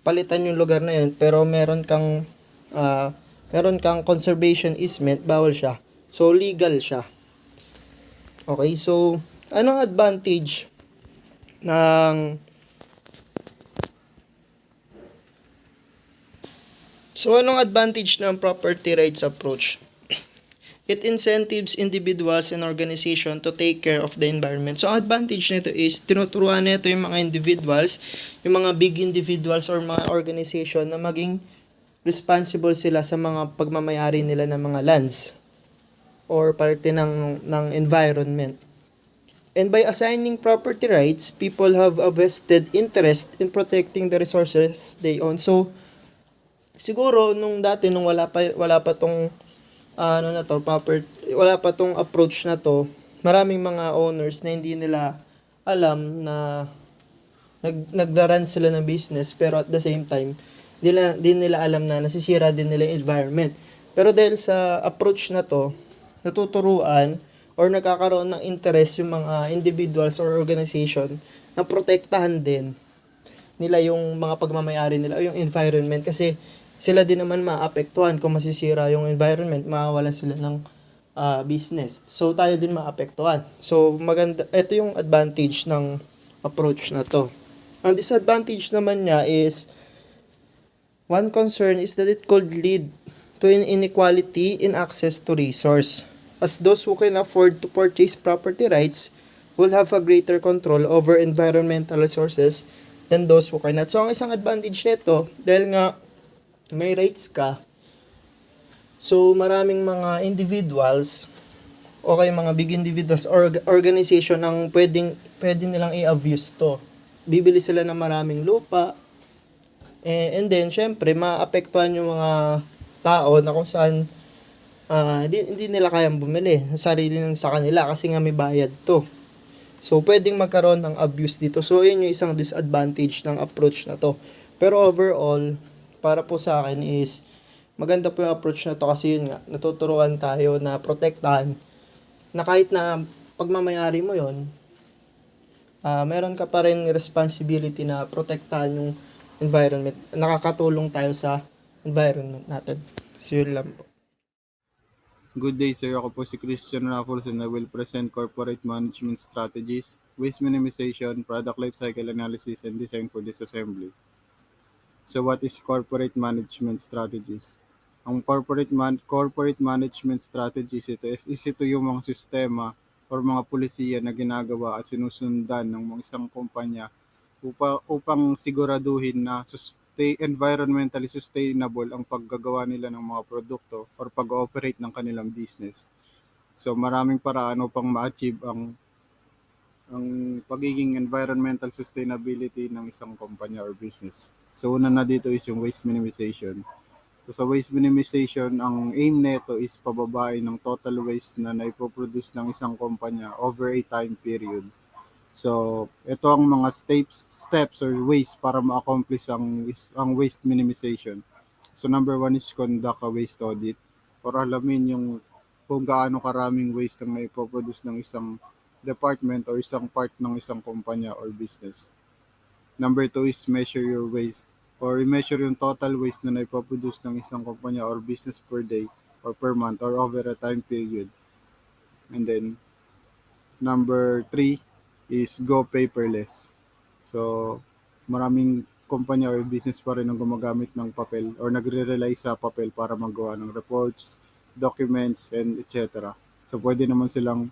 palitan yung lugar na yun, pero meron kang conservation easement, bawal siya. So legal siya. Okay, so anong advantage ng property rights approach? It incentives individuals and organization to take care of the environment. So, ang advantage nito is, tinuturuan nito yung mga individuals, yung mga big individuals or mga organization na maging responsible sila sa mga pagmamayari nila ng mga lands or parte ng environment. And by assigning property rights, people have a vested interest in protecting the resources they own. So, siguro nung dati nung wala pa tong wala pa tong approach na to, maraming mga owners na hindi nila alam na naglaran sila ng business, pero at the same time din nila alam na nasisira din nila yung environment. Pero dahil sa approach na to, natuturuan or nagkakaroon ng interest yung mga individuals or organization na protektahan din nila yung mga pagmamayari nila o yung environment, kasi sila din naman maapektuhan kung masisira yung environment, mawawalan sila ng business. So tayo din maapektuhan. So maganda, ito yung advantage ng approach na to. Ang disadvantage naman niya is, one concern is that it could lead to an inequality in access to resource, as those who can afford to purchase property rights will have a greater control over environmental resources than those who cannot. So ang isang advantage nito, dahil nga may rights ka, so maraming mga individuals o kaya mga big individuals or organization ang pwede nilang i-abuse to. Bibili sila ng maraming lupa, and then syempre maapektuhan yung mga tao na kung saan hindi nila kayang bumili sarili ng sa kanila kasi nga may bayad to. So pwedeng magkaroon ng abuse dito. So yun yung isang disadvantage ng approach na to. Pero overall, para po sa akin is maganda po yung approach na to, kasi yun nga, natuturuan tayo na protektahan na kahit na pagmamayari mo yon, meron ka pa rin responsibility na protektahan yung environment. Nakakatulong tayo sa environment natin. So yun lang po. Good day, sir. Ako po si Christian Raffles and I will present corporate management strategies, waste minimization, product lifecycle analysis, and design for disassembly. So what is corporate management strategies? Ang corporate management strategies, ito yung mga sistema or mga pulisiya na ginagawa at sinusundan ng mga isang kumpanya upang siguraduhin na environmentally sustainable ang paggagawa nila ng mga produkto or pag-ooperate ng kanilang business. So maraming paraan upang ma-achieve ang pagiging environmental sustainability ng isang kumpanya or business. So una na dito is yung waste minimization. So sa waste minimization, ang aim nito is pababain ng total waste na naipoproduce ng isang kumpanya over a time period. So ito ang mga steps or ways para ma-accomplish ang waste minimization. So number one is conduct a waste audit, or alamin yung kung gaano karaming waste ang naipoproduce ng isang department or isang part ng isang kumpanya or business. Number two is measure your waste, or i-measure yung total waste na naipoproduce ng isang kumpanya or business per day or per month or over a time period. And then number three is go paperless. So maraming kumpanya or business pa rin ang gumagamit ng papel or nagre-rely sa papel para magawa ng reports, documents, and etc. So pwede naman silang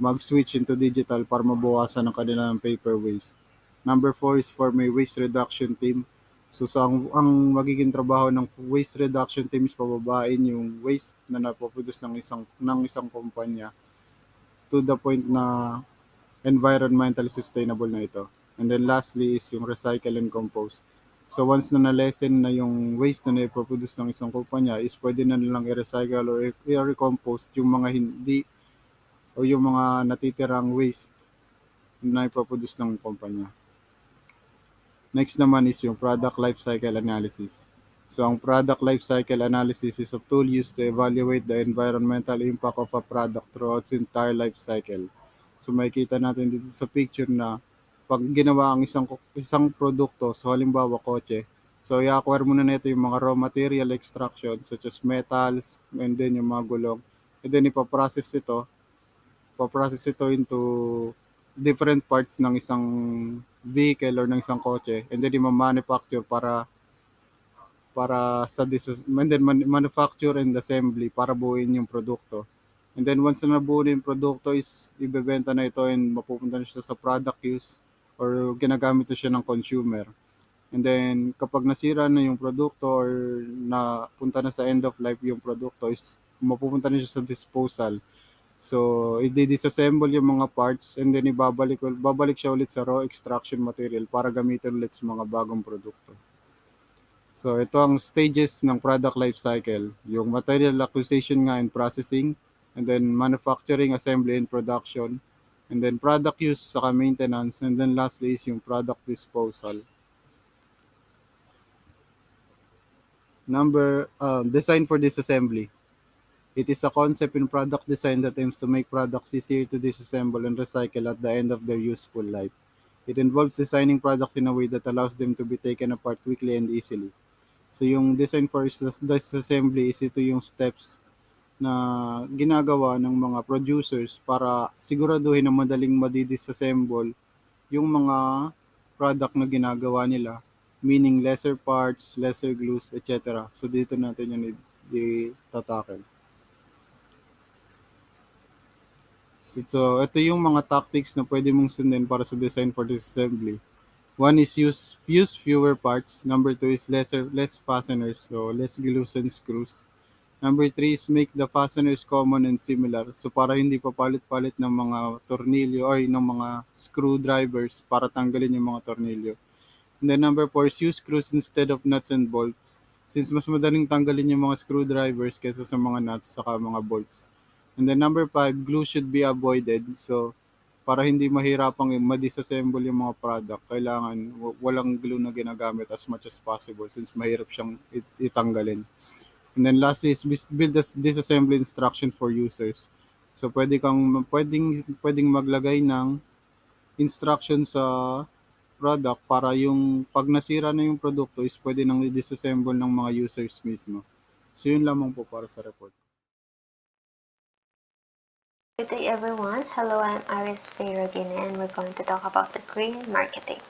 mag-switch into digital para mabawasan ang kanilang paper waste. Number 4 is for my waste reduction team. So sa ang magiging trabaho ng waste reduction team is pababain yung waste na napoproduce ng isang kumpanya to the point na environmentally sustainable na ito. And then lastly is yung recycle and compost. So once na na-lessen na yung waste na na-produce ng isang kumpanya is pwede na nilang i-recycle or i-recompost yung mga hindi o yung mga natitirang waste na ipoproduce ng kumpanya. Next naman is yung product life cycle analysis. So ang product life cycle analysis is a tool used to evaluate the environmental impact of a product throughout its entire life cycle. So makikita natin dito sa picture na pag ginawa ang isang produkto, so halimbawa kotse, so i-acquire muna nito yung mga raw material extraction such as metals and then yung mga gulong. And then ipaprocess ito into different parts ng isang vehicle or ng isang kotse and then i-manufacture and then manufacture and assembly para buuin yung produkto. And then once na nabuo na yung produkto is ibebenta na ito and mapupunta na siya sa product use or ginagamit na siya ng consumer. And then kapag nasira na yung produkto or napunta na sa end of life yung produkto is mapupunta na siya sa disposal. So, i-disassemble yung mga parts and then babalik siya ulit sa raw extraction material para gamitin ulit sa mga bagong produkto. So, ito ang stages ng product life cycle. Yung material acquisition nga and processing, and then manufacturing, assembly, and production, and then product use saka maintenance, and then lastly is yung product disposal. Design for disassembly. It is a concept in product design that aims to make products easier to disassemble and recycle at the end of their useful life. It involves designing products in a way that allows them to be taken apart quickly and easily. So yung design for disassembly is ito yung steps na ginagawa ng mga producers para siguraduhin na madaling madidisassemble yung mga product na ginagawa nila, meaning lesser parts, lesser glues, etc. So dito natin yung itatakel. So, ito yung mga tactics na pwede mong sundin para sa design for disassembly. One is use fewer parts. Number two is less fasteners, so less glues and screws. Number three is make the fasteners common and similar. So para hindi pa palit-palit ng mga tornilyo or ng mga screwdrivers para tanggalin yung mga tornilyo. And then number 4 is use screws instead of nuts and bolts. Since mas madaling tanggalin yung mga screwdrivers kaysa sa mga nuts saka mga bolts. And then number 5, glue should be avoided. So para hindi mahirapang ma-disassemble yung mga product, kailangan walang glue na ginagamit as much as possible since mahirap siyang itanggalin. And then lastly is build a disassembly instruction for users. So pwedeng maglagay ng instruction sa product para yung pag nasira na yung produkto is pwede nang i-disassemble ng mga users mismo. So yun lamang po para sa report. Good day everyone. Hello, I'm Iris Fayrogin and we're going to talk about the green marketing.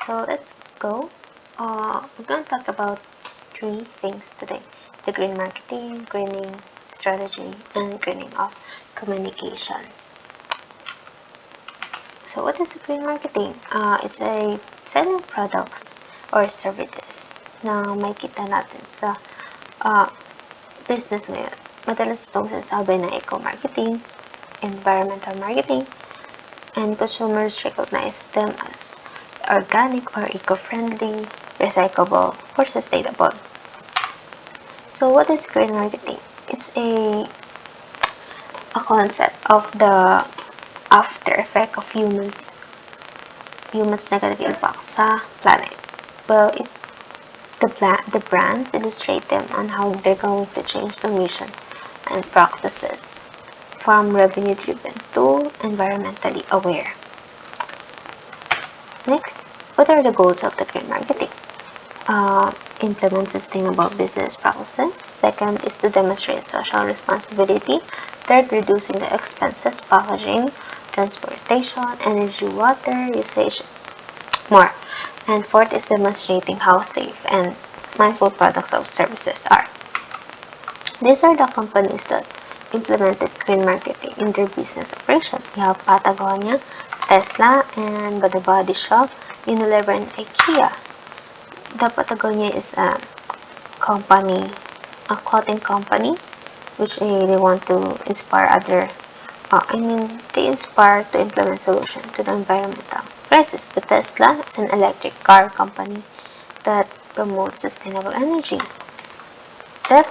So let's go. We're going to talk about 3 things today. The green marketing, greening strategy, and greening of communication. So what is green marketing? It's a selling products or services na makikita natin sa business ngayon. Madalas itong sinasabi na eco-marketing, environmental marketing, and consumers recognize them as organic or eco-friendly, recyclable, or sustainable. So what is green marketing? It's a concept of the after effect of humans negative impact sa planet. Well, the brands illustrate them on how they're going to change the mission and practices from revenue driven to environmentally aware. Next, what are the goals of the green marketing? Implement sustainable business practices. Second is to demonstrate social responsibility. Third, reducing the expenses, packaging, transportation, energy, water usage, more. And fourth is demonstrating how safe and mindful products or services are. These are the companies that implemented green marketing in their business operation. We have Patagonia, Tesla, and The Body Shop, Unilever, and IKEA. The Patagonia is a company, a clothing company, which they want to inspire they inspire to implement solutions to the environmental crisis. The Tesla is an electric car company that promotes sustainable energy, that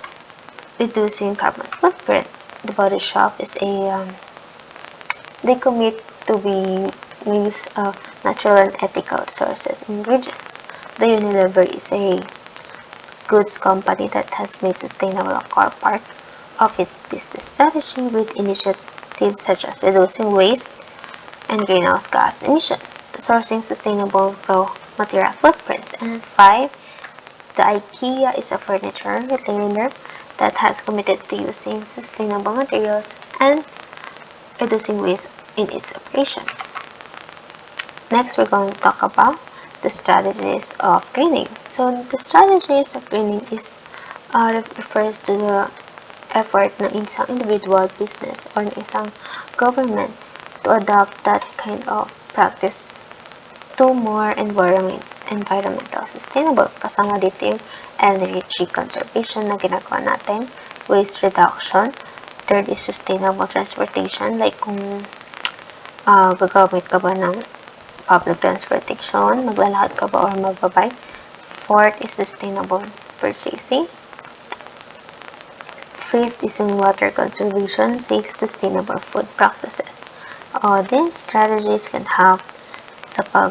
reducing carbon footprint. The Body Shop is they commit to be use of natural and ethical sources and ingredients. The Unilever is a goods company that has made sustainable a core part of its business strategy with initiatives such as reducing waste and greenhouse gas emission, sourcing sustainable raw material footprints. And 5, the IKEA is a furniture retailer that has committed to using sustainable materials and reducing waste in its operations. Next, we're going to talk about the strategies of greening. So, the strategies of greening refers to the effort ng isang individual business or ng isang government to adopt that kind of practice to more environmental sustainable. Kasama dito yung energy conservation na ginagawa natin, waste reduction. Third is sustainable transportation, like kung gagamit ka ba ng public transportation, maglalakad ka ba or magbabike. Fourth is sustainable purchasing. Fifth is in water conservation. Sixth, sustainable food practices. These strategies can help sa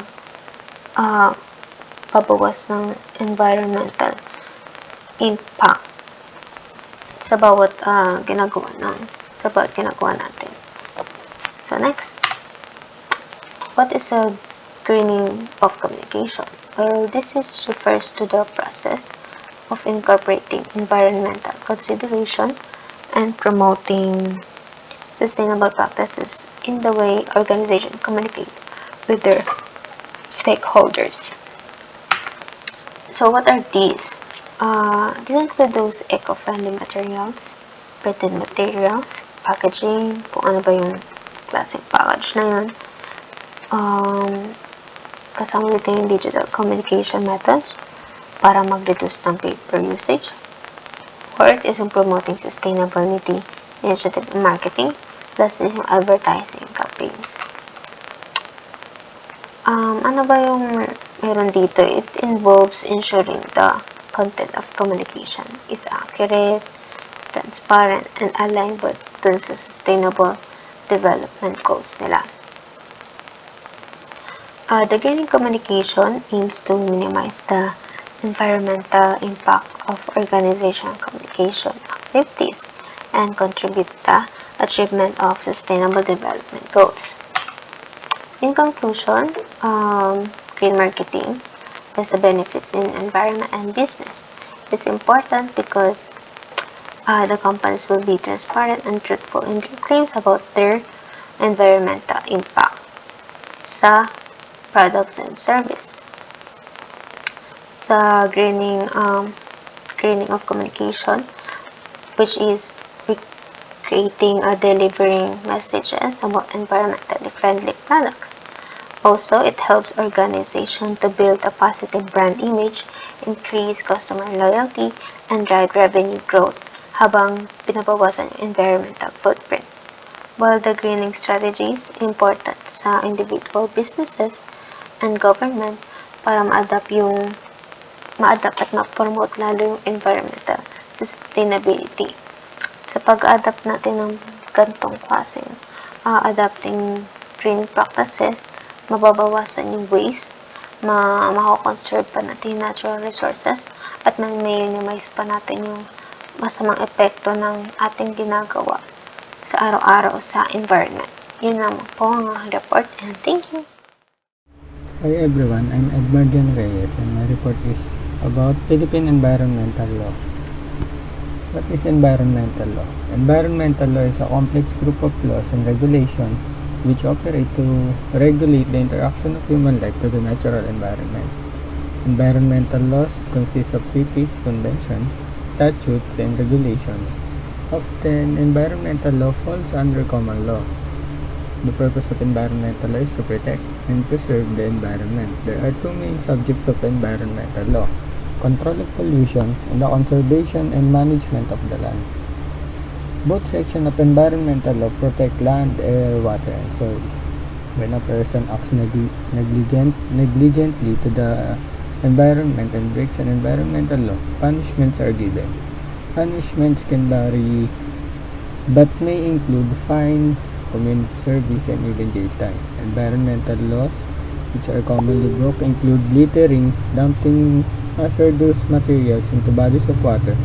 pabawas ng environmental impact sa bawat ginagawa natin. So next, what is a greening of communication? Well, refers to the process of incorporating environmental consideration and promoting sustainable practices in the way organizations communicate with their stakeholders. So what are these? These include those eco-friendly materials, printed materials, packaging, kung ano ba yung klaseng package na yun. Kasama dito yung digital communication methods para mag-reduce ng paper usage. Fourth is yung promoting sustainability initiative and marketing. Plus is yung advertising campaigns. Ano ba yung meron dito? It involves ensuring the content of communication is accurate, transparent, and aligned with dun sa sustainable development goals nila. The greening communication aims to minimize the environmental impact of organizational communication activities and contribute to the achievement of sustainable development goals. In conclusion, green marketing has a benefits in environment and business. It's important because the companies will be transparent and truthful in their claims about their environmental impact sa products and service. Sa greening of communication, which is creating or delivering messages about environmentally friendly products. Also, it helps organizations to build a positive brand image, increase customer loyalty, and drive revenue growth habang pinabawasan yung environmental footprint. While the greening strategies important sa individual businesses and government para ma-adapt at ma-promote lalo yung environmental sustainability. Sa pag-adapt natin ng gantong klaseng adapting green practices, mababawasan yung waste, mako-conserve pa natin yung natural resources, at minimize pa natin yung masamang epekto ng ating ginagawa sa araw-araw sa environment. Yun naman po ang report, and thank you. Hi everyone, I'm Edmardian Reyes and my report is about Philippine environmental law. What is environmental law? Environmental law is a complex group of laws and regulations which operate to regulate the interaction of human life to the natural environment. Environmental laws consist of treaties, conventions, statutes, and regulations. Often, environmental law falls under common law. The purpose of environmental law is to protect and preserve the environment. There are two main subjects of environmental law: control of pollution and the conservation and management of the land. Both sections of environmental law protect land, air, water, and soil. When a person acts negligently to the environment and breaks an environmental law, punishments are given. Punishments can vary but may include fines, community service, and even jail time. Environmental laws which are commonly broken include littering, dumping hazardous materials into bodies of water,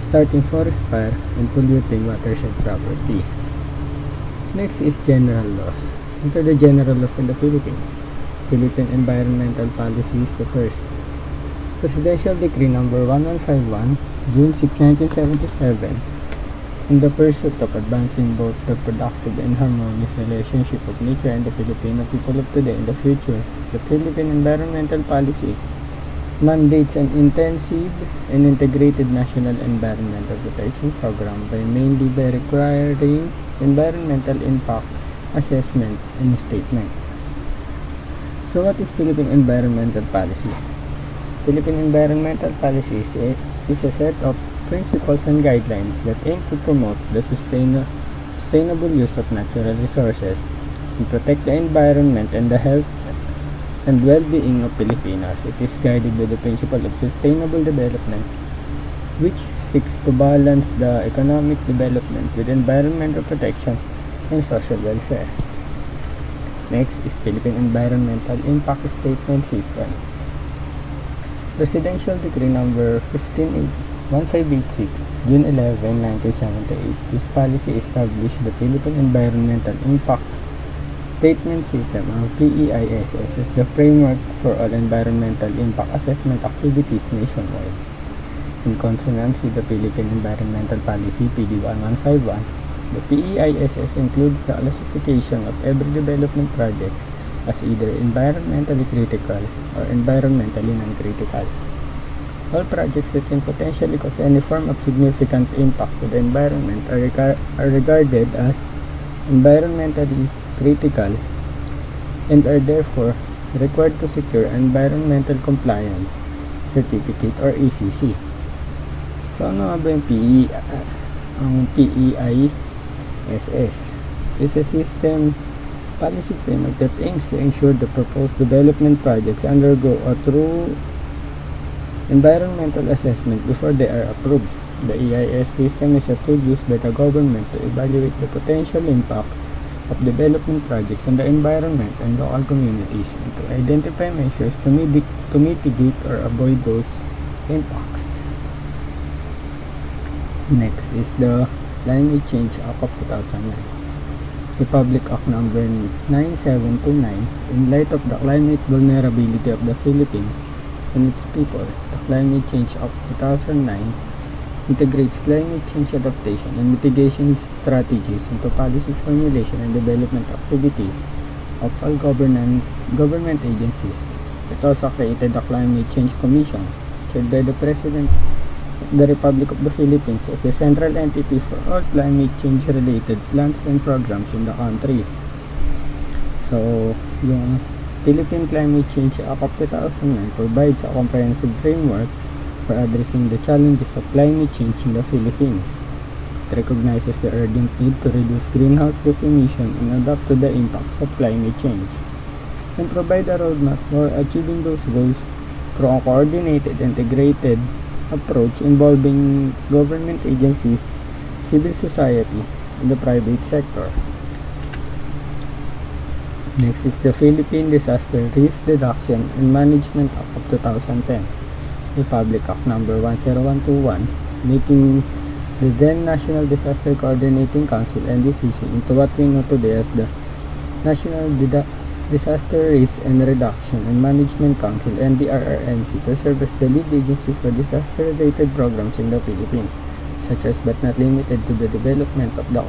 starting forest fire, and polluting watershed property. Next is general laws. Enter the general laws in the Philippines. Philippine Environmental Policy is the first. Presidential Decree Number 1151, June 6, 1977, in the pursuit of advancing both the productive and harmonious relationship of nature and the Filipino people of today and the future, the Philippine Environmental Policy mandates an intensive and integrated national environmental protection program by requiring environmental impact assessment and statements. So what is Philippine Environmental Policy? Philippine Environmental Policy is a set of principles and guidelines that aim to promote the sustainable use of natural resources and protect the environment and the health and well-being of Filipinos. It is guided by the principle of sustainable development, which seeks to balance the economic development with environmental protection and social welfare. Next is Philippine Environmental Impact Statement System. Presidential Decree Number 1586, June 11, 1978. This policy established the Philippine Environmental Impact Statement System, or PEISS, as the framework for all environmental impact assessment activities nationwide. In consonance with the Philippine Environmental Policy PD 1151, the PEISS includes the classification of every development project as either environmentally critical or environmentally non-critical. All projects that can potentially cause any form of significant impact to the environment are regarded as environmentally critical and are therefore required to secure Environmental Compliance Certificate or ECC. So ano nga ba yung PEISS? Is a system policy framework that aims to ensure the proposed development projects undergo a thorough environmental assessment before they are approved. The EIS system is a tool used by the government to evaluate the potential impacts of development projects on the environment and local communities and to identify measures to mitigate or avoid those impacts. Next is the Climate Change Act of 2009. Republic Act Number 9729, in light of the climate vulnerability of the Philippines and its people, the Climate Change Act 2009 integrates climate change adaptation and mitigation strategies into policy formulation and development activities of all government agencies. It also created the Climate Change Commission, chaired by the President the Republic of the Philippines as the central entity for all climate change related plans and programs in the country. So, yung Philippine Climate Change Act of 2009 provides a comprehensive framework for addressing the challenges of climate change in the Philippines. It recognizes the urgent need to reduce greenhouse gas emissions and adapt to the impacts of climate change, and provide a roadmap for achieving those goals through a coordinated, integrated approach involving government agencies, civil society, and the private sector. Next is the Philippine Disaster Risk Reduction and Management Act of 2010, Republic Act Number 10121, making the then National Disaster Coordinating Council (NDCC) into what we know today as the National Disaster Risk and Reduction and Management Council (NDRRMC) to serve as the lead agency for disaster-related programs in the Philippines, such as but not limited to the development of the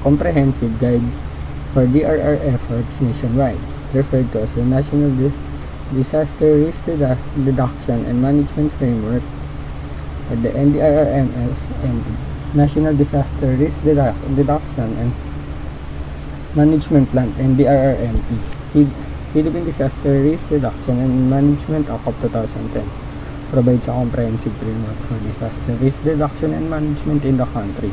comprehensive guides for DRR efforts nationwide, referred to as the National Disaster Risk Reduction and Management Framework, or the NDRRMS, and National Disaster Risk Reduction and Management Plan, NDRRMP. Philippine Disaster Risk Reduction and Management Act of 2010 provides a comprehensive framework for disaster risk reduction and management in the country.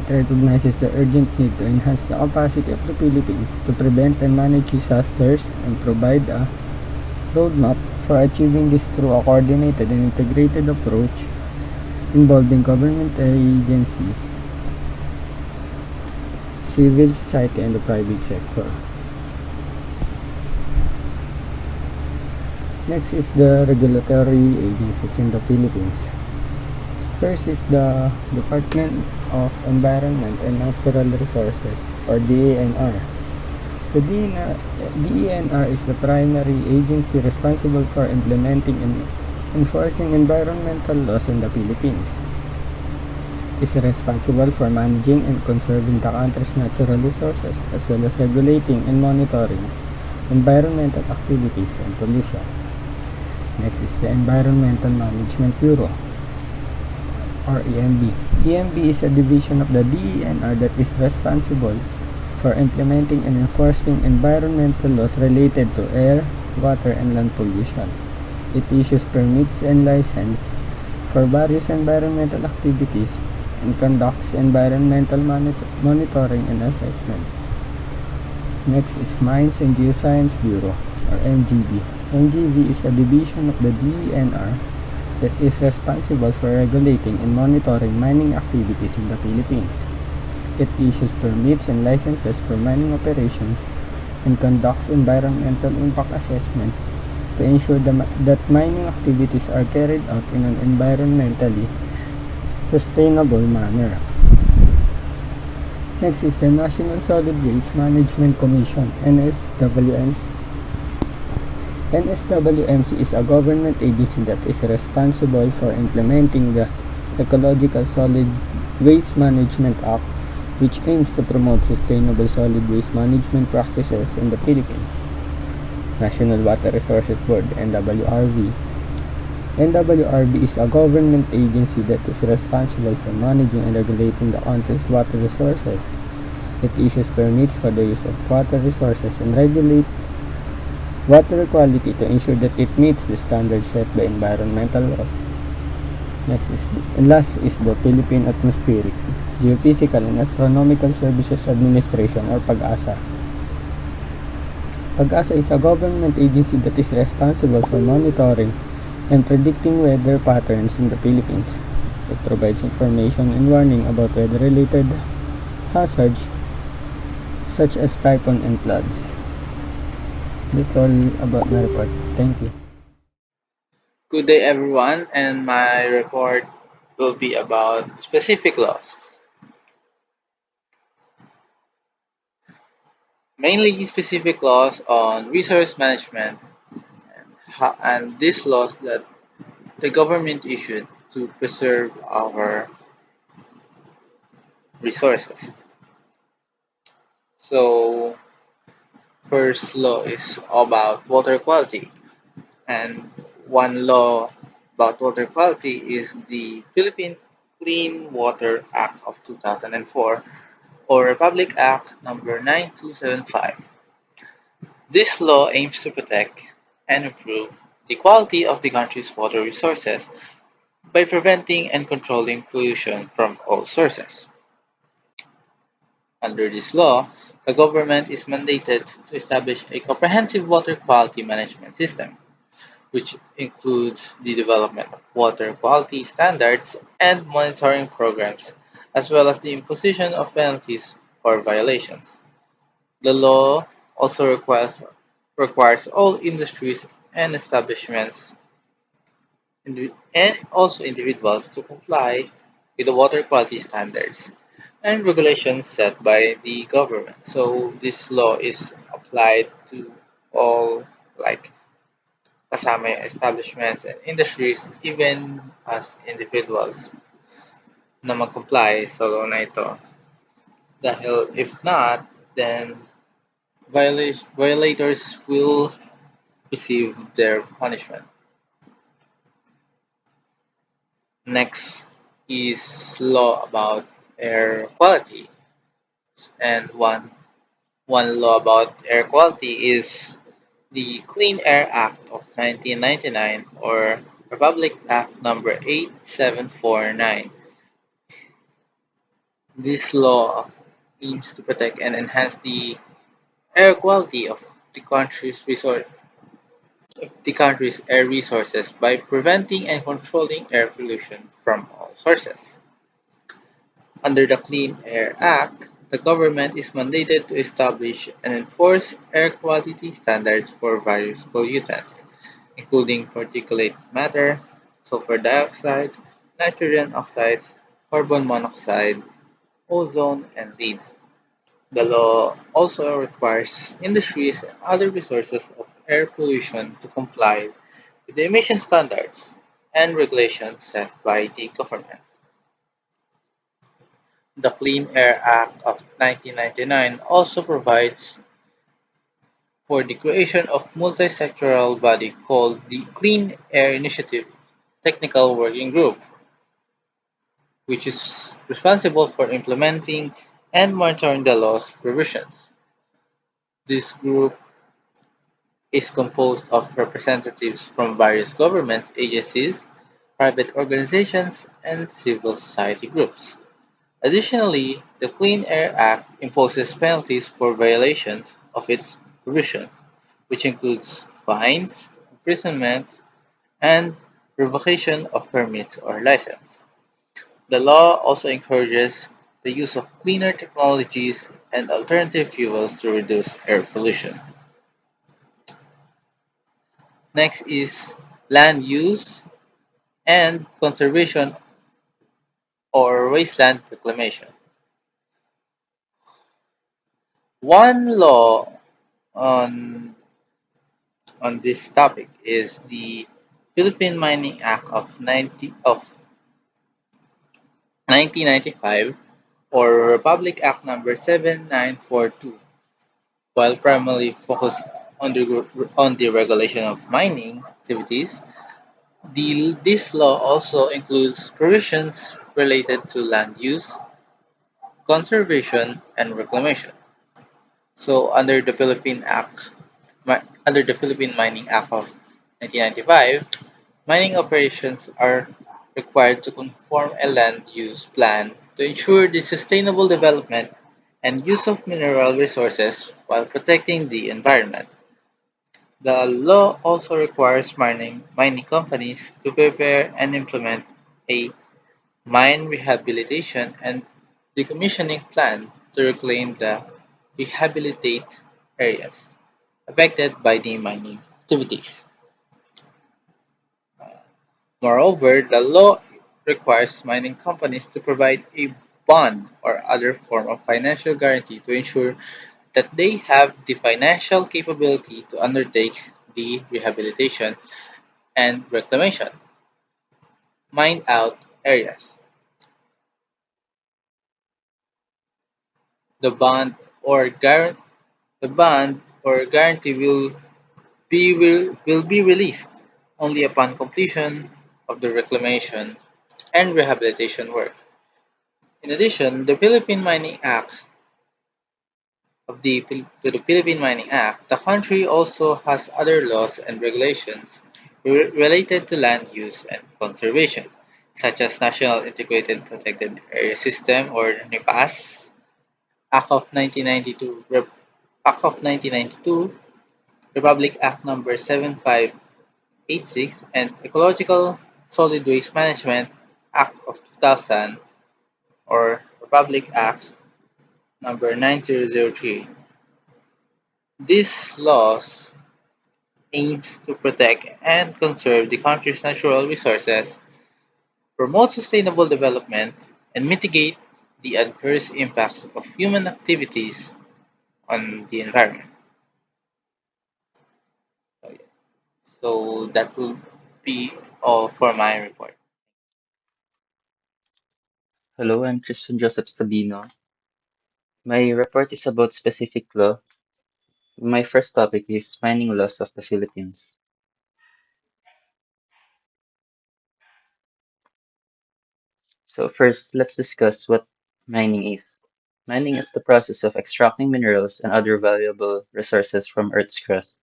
It recognizes the urgent need to enhance the capacity of the Philippines to prevent and manage disasters and provide a roadmap for achieving this through a coordinated and integrated approach involving government agencies, civil society, and the private sector. Next is the regulatory agencies in the Philippines. First is the Department of Environment and Natural Resources, or DENR. The DENR is the primary agency responsible for implementing and enforcing environmental laws in the Philippines. It is responsible for managing and conserving the country's natural resources, as well as regulating and monitoring environmental activities and pollution. Next is the Environmental Management Bureau, or EMB. EMB is a division of the DENR that is responsible for implementing and enforcing environmental laws related to air, water, and land pollution. It issues permits and licenses for various environmental activities and conducts environmental monitoring and assessment. Next is Mines and Geoscience Bureau, or MGB. MGB is a division of the DENR that is responsible for regulating and monitoring mining activities in the Philippines. It issues permits and licenses for mining operations and conducts environmental impact assessments to ensure that mining activities are carried out in an environmentally sustainable manner. Next is the National Solid Waste Management Commission, NSWMC. NSWMC is a government agency that is responsible for implementing the Ecological Solid Waste Management Act, which aims to promote sustainable solid waste management practices in the Philippines. National Water Resources Board, NWRB. NWRB is a government agency that is responsible for managing and regulating the country's water resources. It issues permits for the use of water resources and regulates water quality to ensure that it meets the standards set by environmental laws. Last is the Philippine Atmospheric, Geophysical and Astronomical Services Administration, or PAGASA. PAGASA is a government agency that is responsible for monitoring and predicting weather patterns in the Philippines. It provides information and warning about weather-related hazards such as typhoon and floods. That's all about my report. Thank you. Good day, everyone, and my report will be about specific laws, mainly specific laws on resource management and these laws that the government issued to preserve our resources. So, first law is about water quality, and one law about water quality is the Philippine Clean Water Act of 2004, or Republic Act number 9275. This law aims to protect and improve the quality of the country's water resources by preventing and controlling pollution from all sources. Under this law, the government is mandated to establish a comprehensive water quality management system, which includes the development of water quality standards and monitoring programs, as well as the imposition of penalties for violations. The law also requires all industries and establishments and also individuals to comply with the water quality standards and regulations set by the government. So this law is applied to all, like, kasama yung establishments and industries, even as individuals na mag-comply sa law na ito. Dahil if not, then violators will receive their punishment. Next is law about air quality. And one law about air quality is the Clean Air Act of 1999 or Republic Act number 8749. This law aims to protect and enhance the air quality of the country's air resources by preventing and controlling air pollution from all sources. Under the Clean Air Act, the government is mandated to establish and enforce air quality standards for various pollutants, including particulate matter, sulfur dioxide, nitrogen oxide, carbon monoxide, ozone, and lead. The law also requires industries and other sources of air pollution to comply with the emission standards and regulations set by the government. The Clean Air Act of 1999 also provides for the creation of multi-sectoral body called the Clean Air Initiative Technical Working Group, which is responsible for implementing and monitoring the law's provisions. This group is composed of representatives from various government agencies, private organizations, and civil society groups. Additionally, the Clean Air Act imposes penalties for violations of its provisions, which includes fines, imprisonment, and revocation of permits or license. The law also encourages the use of cleaner technologies and alternative fuels to reduce air pollution. Next is land use and conservation or wasteland reclamation. One law on this topic is the Philippine Mining Act of 1995 or Republic Act number 7942. While primarily focused on the regulation of mining activities, this law also includes provisions related to land use, conservation, and reclamation. So under the Philippine Mining Act of 1995, mining operations are required to conform a land use plan to ensure the sustainable development and use of mineral resources while protecting the environment. The law also requires mining companies to prepare and implement a mine rehabilitation and decommissioning plan to reclaim the rehabilitate areas affected by the mining activities. Moreover, the law requires mining companies to provide a bond or other form of financial guarantee to ensure that they have the financial capability to undertake the rehabilitation and reclamation mined out areas. The bond or guar- the bond or guarantee will be released only upon completion of the reclamation and rehabilitation work. In addition, to the Philippine Mining Act, the country also has other laws and regulations related to land use and conservation, such as National Integrated Protected Area System or NIPAS, Act of 1992, Act of 1992, Republic Act number 7586, and Ecological Solid Waste Management Act of 2000 or Republic Act number 9003. These laws aims to protect and conserve the country's natural resources, promote sustainable development, and mitigate the adverse impacts of human activities on the environment. So that will be all for my report. Hello, I'm Christian Joseph Sabino. My report is about specific law. My first topic is mining laws of the Philippines. So first, let's discuss what mining is. Mining is the process of extracting minerals and other valuable resources from Earth's crust.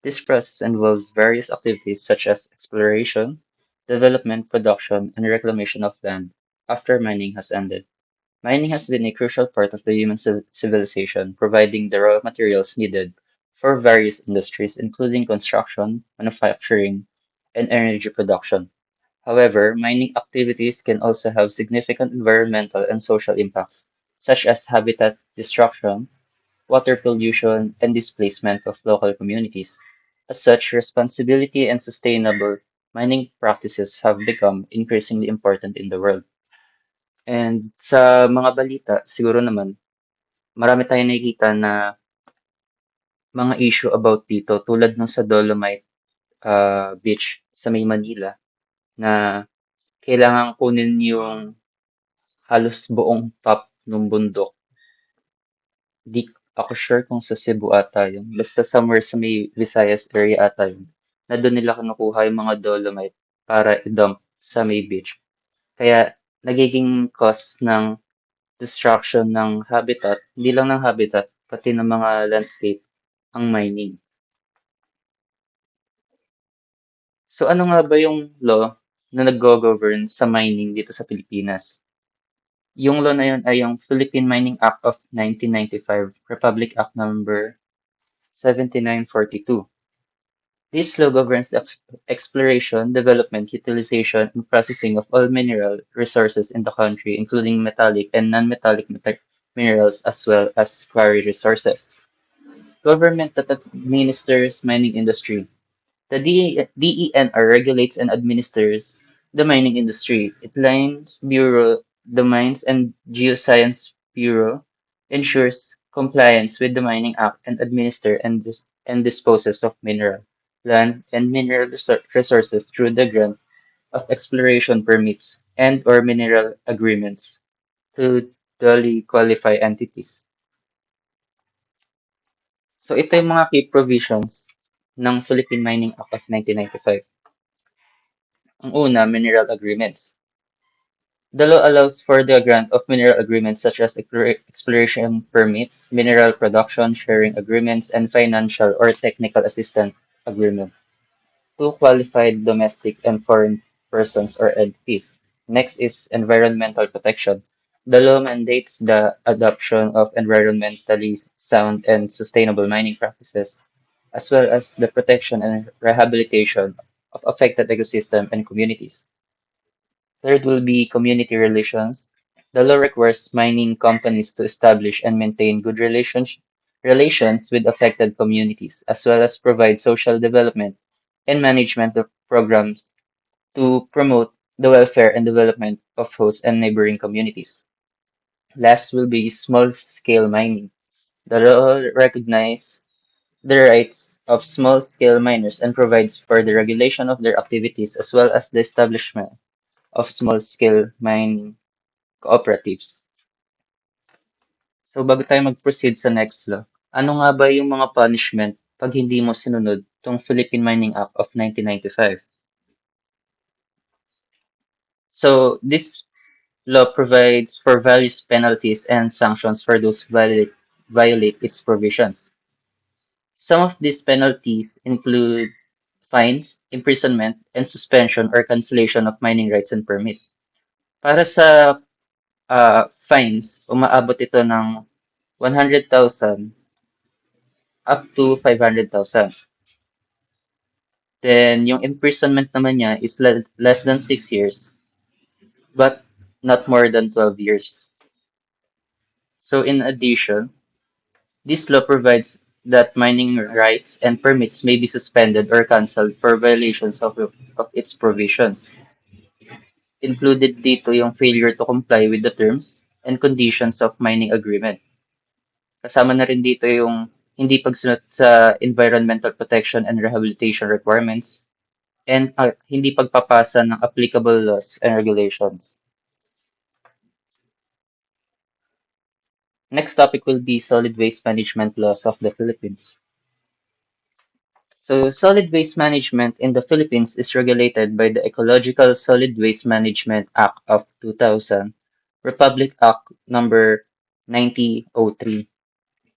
This process involves various activities such as exploration, development, production, and reclamation of land after mining has ended. Mining has been a crucial part of the human civilization, providing the raw materials needed for various industries, including construction, manufacturing, and energy production. However, mining activities can also have significant environmental and social impacts, such as habitat destruction, water pollution, and displacement of local communities. As such, responsibility and sustainable mining practices have become increasingly important in the world. And sa mga balita, siguro naman, marami tayong nakikita na mga issue about dito tulad ng sa Dolomite Beach sa May Manila na kailangan kunin yung halos buong top ng bundok. Di ako sure kung sa Cebu ata yun. Basta somewhere sa may Visayas area ata yun. Na doon nila kinukuha yung mga Dolomite para i-dump sa May Beach. Kaya nagiging cause ng destruction ng habitat, hindi lang ng habitat, pati ng mga landscape, ang mining. So ano nga ba yung law na nag-govern sa mining dito sa Pilipinas? Yung law na yun ay yung Philippine Mining Act of 1995, Republic Act number 7942. This law governs the exploration, development, utilization, and processing of all mineral resources in the country, including metallic and non-metallic minerals as well as quarry resources. Government that administers mining industry. The DENR regulates and administers the mining industry. It Lines Bureau, the Mines and Geoscience Bureau, ensures compliance with the Mining Act and administer and disposes of mineral, land, and mineral resources through the grant of exploration permits and or mineral agreements to duly qualified entities. So ito yung mga key provisions ng Philippine Mining Act of 1995. Ang una, mineral agreements. The law allows for the grant of mineral agreements such as exploration permits, mineral production sharing agreements, and financial or technical assistance agreement to qualified domestic and foreign persons or entities. Next is environmental protection. The law mandates the adoption of environmentally sound and sustainable mining practices, as well as the protection and rehabilitation of affected ecosystem and communities. Third will be community relations. The law requires mining companies to establish and maintain good relations with affected communities, as well as provide social development and management of programs to promote the welfare and development of host and neighboring communities. Last will be small-scale mining. The law recognizes the rights of small-scale miners and provides for the regulation of their activities as well as the establishment of small-scale mining cooperatives. So bago tayo mag-proceed sa next law, ano nga ba yung mga punishment pag hindi mo sinunod tong Philippine Mining Act of 1995? So this law provides for various penalties and sanctions for those who violate its provisions. Some of these penalties include fines, imprisonment, and suspension or cancellation of mining rights and permit. Para sa fines, umaabot ito ng 100,000 up to 500,000. Then, yung imprisonment naman niya is less than 6 years, but not more than 12 years. So, in addition, this law provides that mining rights and permits may be suspended or cancelled for violations of its provisions. Included dito yung failure to comply with the terms and conditions of mining agreement. Kasama na rin dito yung hindi pagsunod sa environmental protection and rehabilitation requirements and hindi pagpapasa ng applicable laws and regulations. Next topic will be solid waste management laws of the Philippines. So, solid waste management in the Philippines is regulated by the Ecological Solid Waste Management Act of 2000, Republic Act number 9003,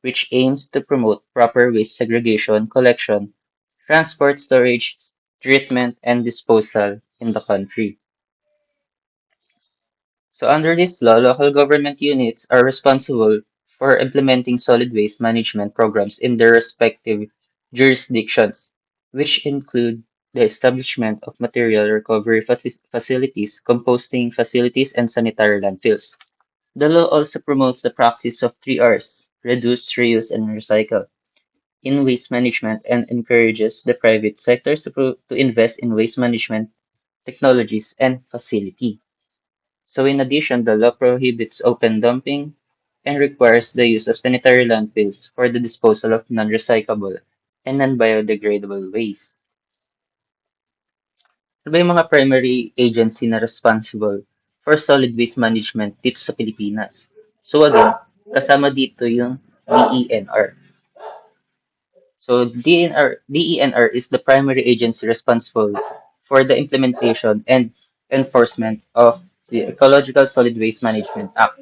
which aims to promote proper waste segregation, collection, transport, storage, treatment, and disposal in the country. So under this law, local government units are responsible for implementing solid waste management programs in their respective jurisdictions, which include the establishment of material recovery facilities, composting facilities, and sanitary landfills. The law also promotes the practice of 3 Rs: reduce, reuse, and recycle in waste management and encourages the private sector to invest in waste management technologies and facility. So in addition, the law prohibits open dumping and requires the use of sanitary landfills for the disposal of non-recyclable and non-biodegradable waste. Ano ba yung mga primary agency na responsible for solid waste management dito sa Pilipinas? So again, kasama dito yung DENR. So DENR is the primary agency responsible for the implementation and enforcement of the Ecological Solid Waste Management Act.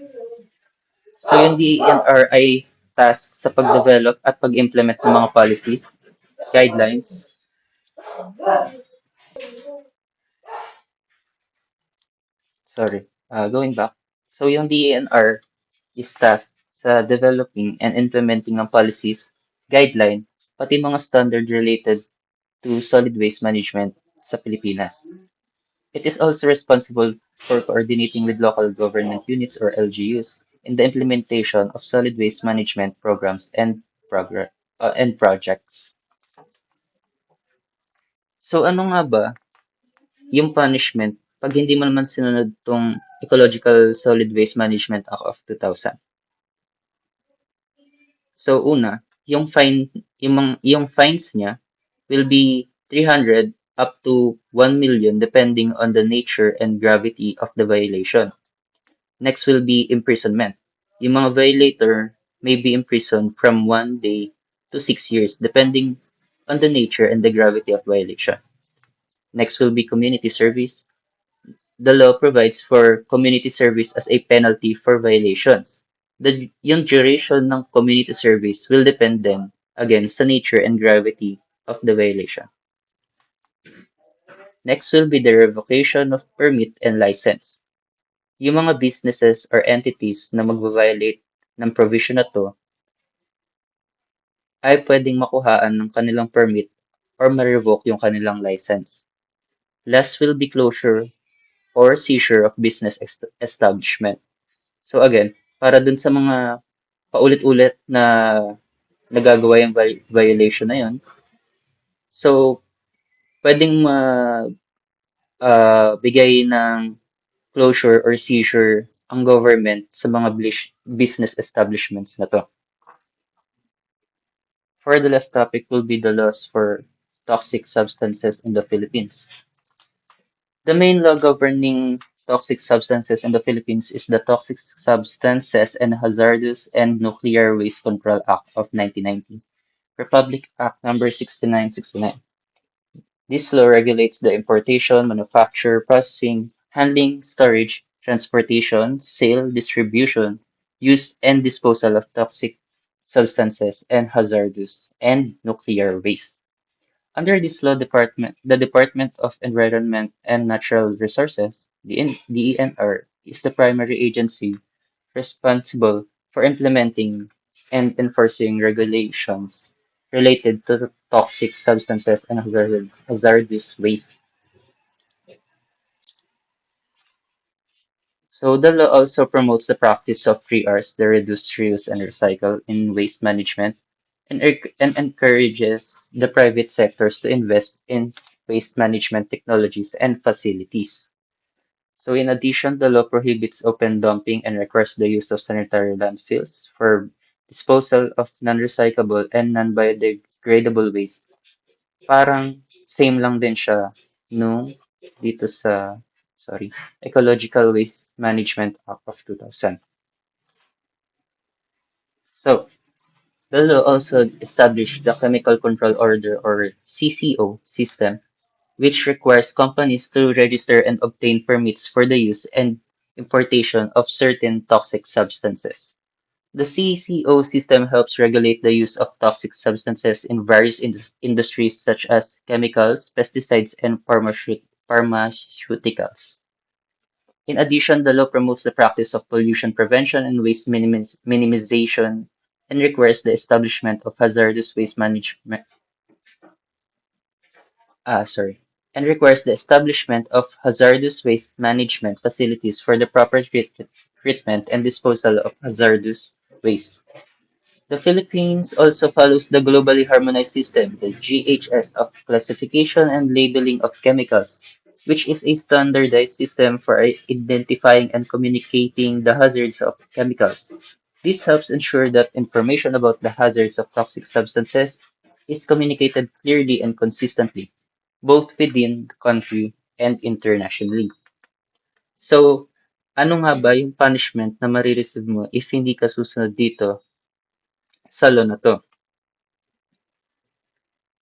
So yung DENR ay tasked sa pag-develop at pag-implement ng mga policies, guidelines, going back. So yung DENR is tasked sa developing and implementing ng policies, guideline, pati mga standard related to solid waste management sa Pilipinas. It is also responsible for coordinating with local government units or LGUs in the implementation of solid waste management programs and projects. So ano nga ba yung punishment pag hindi mo naman sinunod tong Ecological Solid Waste Management Act of 2000? So una, yung fines niya will be 300 up to 1 million depending on the nature and gravity of the violation. Next will be imprisonment. Yung mga violator may be imprisoned from 1 day to 6 years depending on the nature and the gravity of violation. Next will be community service. The law provides for community service as a penalty for violations. Yung duration ng community service will depend then, again, sa nature and gravity of the violation. Next will be the revocation of permit and license. Yung mga businesses or entities na magva-violate ng provision na to ay pwedeng makuhaan ng kanilang permit or ma-revoke yung kanilang license. Last will be closure or seizure of business establishment. So again, para dun sa mga paulit-ulit na nagagawa yung violation na yun, so pwedeng bigay ng closure or seizure ang government sa mga business establishments na to. For the last topic will be the laws for toxic substances in the Philippines. The main law governing toxic substances in the Philippines is the Toxic Substances and Hazardous and Nuclear Waste Control Act of 1990, Republic Act number 6969. This law regulates the importation, manufacture, processing, handling, storage, transportation, sale, distribution, use, and disposal of toxic substances and hazardous and nuclear waste. Under this law, the Department of Environment and Natural Resources, the DENR, is the primary agency responsible for implementing and enforcing regulations related to the toxic substances and hazardous waste. So the law also promotes the practice of 3 Rs, the reduce, reuse, and recycle in waste management, and encourages the private sectors to invest in waste management technologies and facilities. So in addition, the law prohibits open dumping and requires the use of sanitary landfills for disposal of non-recyclable and non-biodegradable waste. Parang same lang din siya nung dito sa, Ecological Waste Management Act of 2000. So, The law also established the Chemical Control Order or CCO system, which requires companies to register and obtain permits for the use and importation of certain toxic substances. The CCO system helps regulate the use of toxic substances in various industries such as chemicals, pesticides, and pharmaceuticals. In addition, the law promotes the practice of pollution prevention and waste minimization and requires the establishment of hazardous waste management sorry, and requires the establishment of hazardous waste management facilities for the proper treatment and disposal of hazardous waste. The Philippines also follows the globally harmonized system, the GHS, of classification and labeling of chemicals, which is a standardized system for identifying and communicating the hazards of chemicals. This helps ensure that information about the hazards of toxic substances is communicated clearly and consistently, both within the country and internationally. So, ano nga ba yung punishment na marireceive mo if hindi ka susunod dito sa law na to?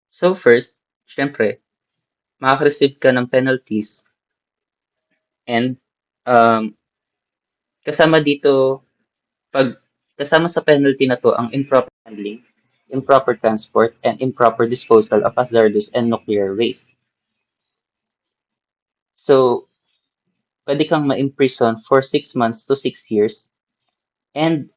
So first, syempre, makaka-receive ka ng penalties and um, kasama dito, pag kasama sa penalty na to ang improper handling, improper transport, and improper disposal of hazardous and nuclear waste. So, pwede kang ma-imprison for 6 months to 6 years and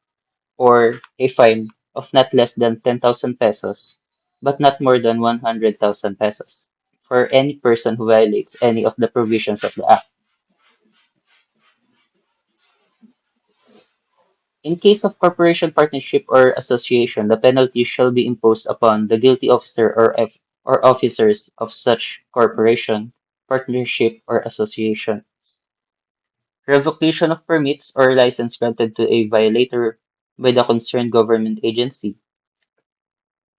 or a fine of not less than 10,000 pesos but not more than 100,000 pesos for any person who violates any of the provisions of the act. In case of corporation, partnership, or association, the penalty shall be imposed upon the guilty officer or officers of such corporation, partnership, or association. Revocation of permits or license granted to a violator by the concerned government agency.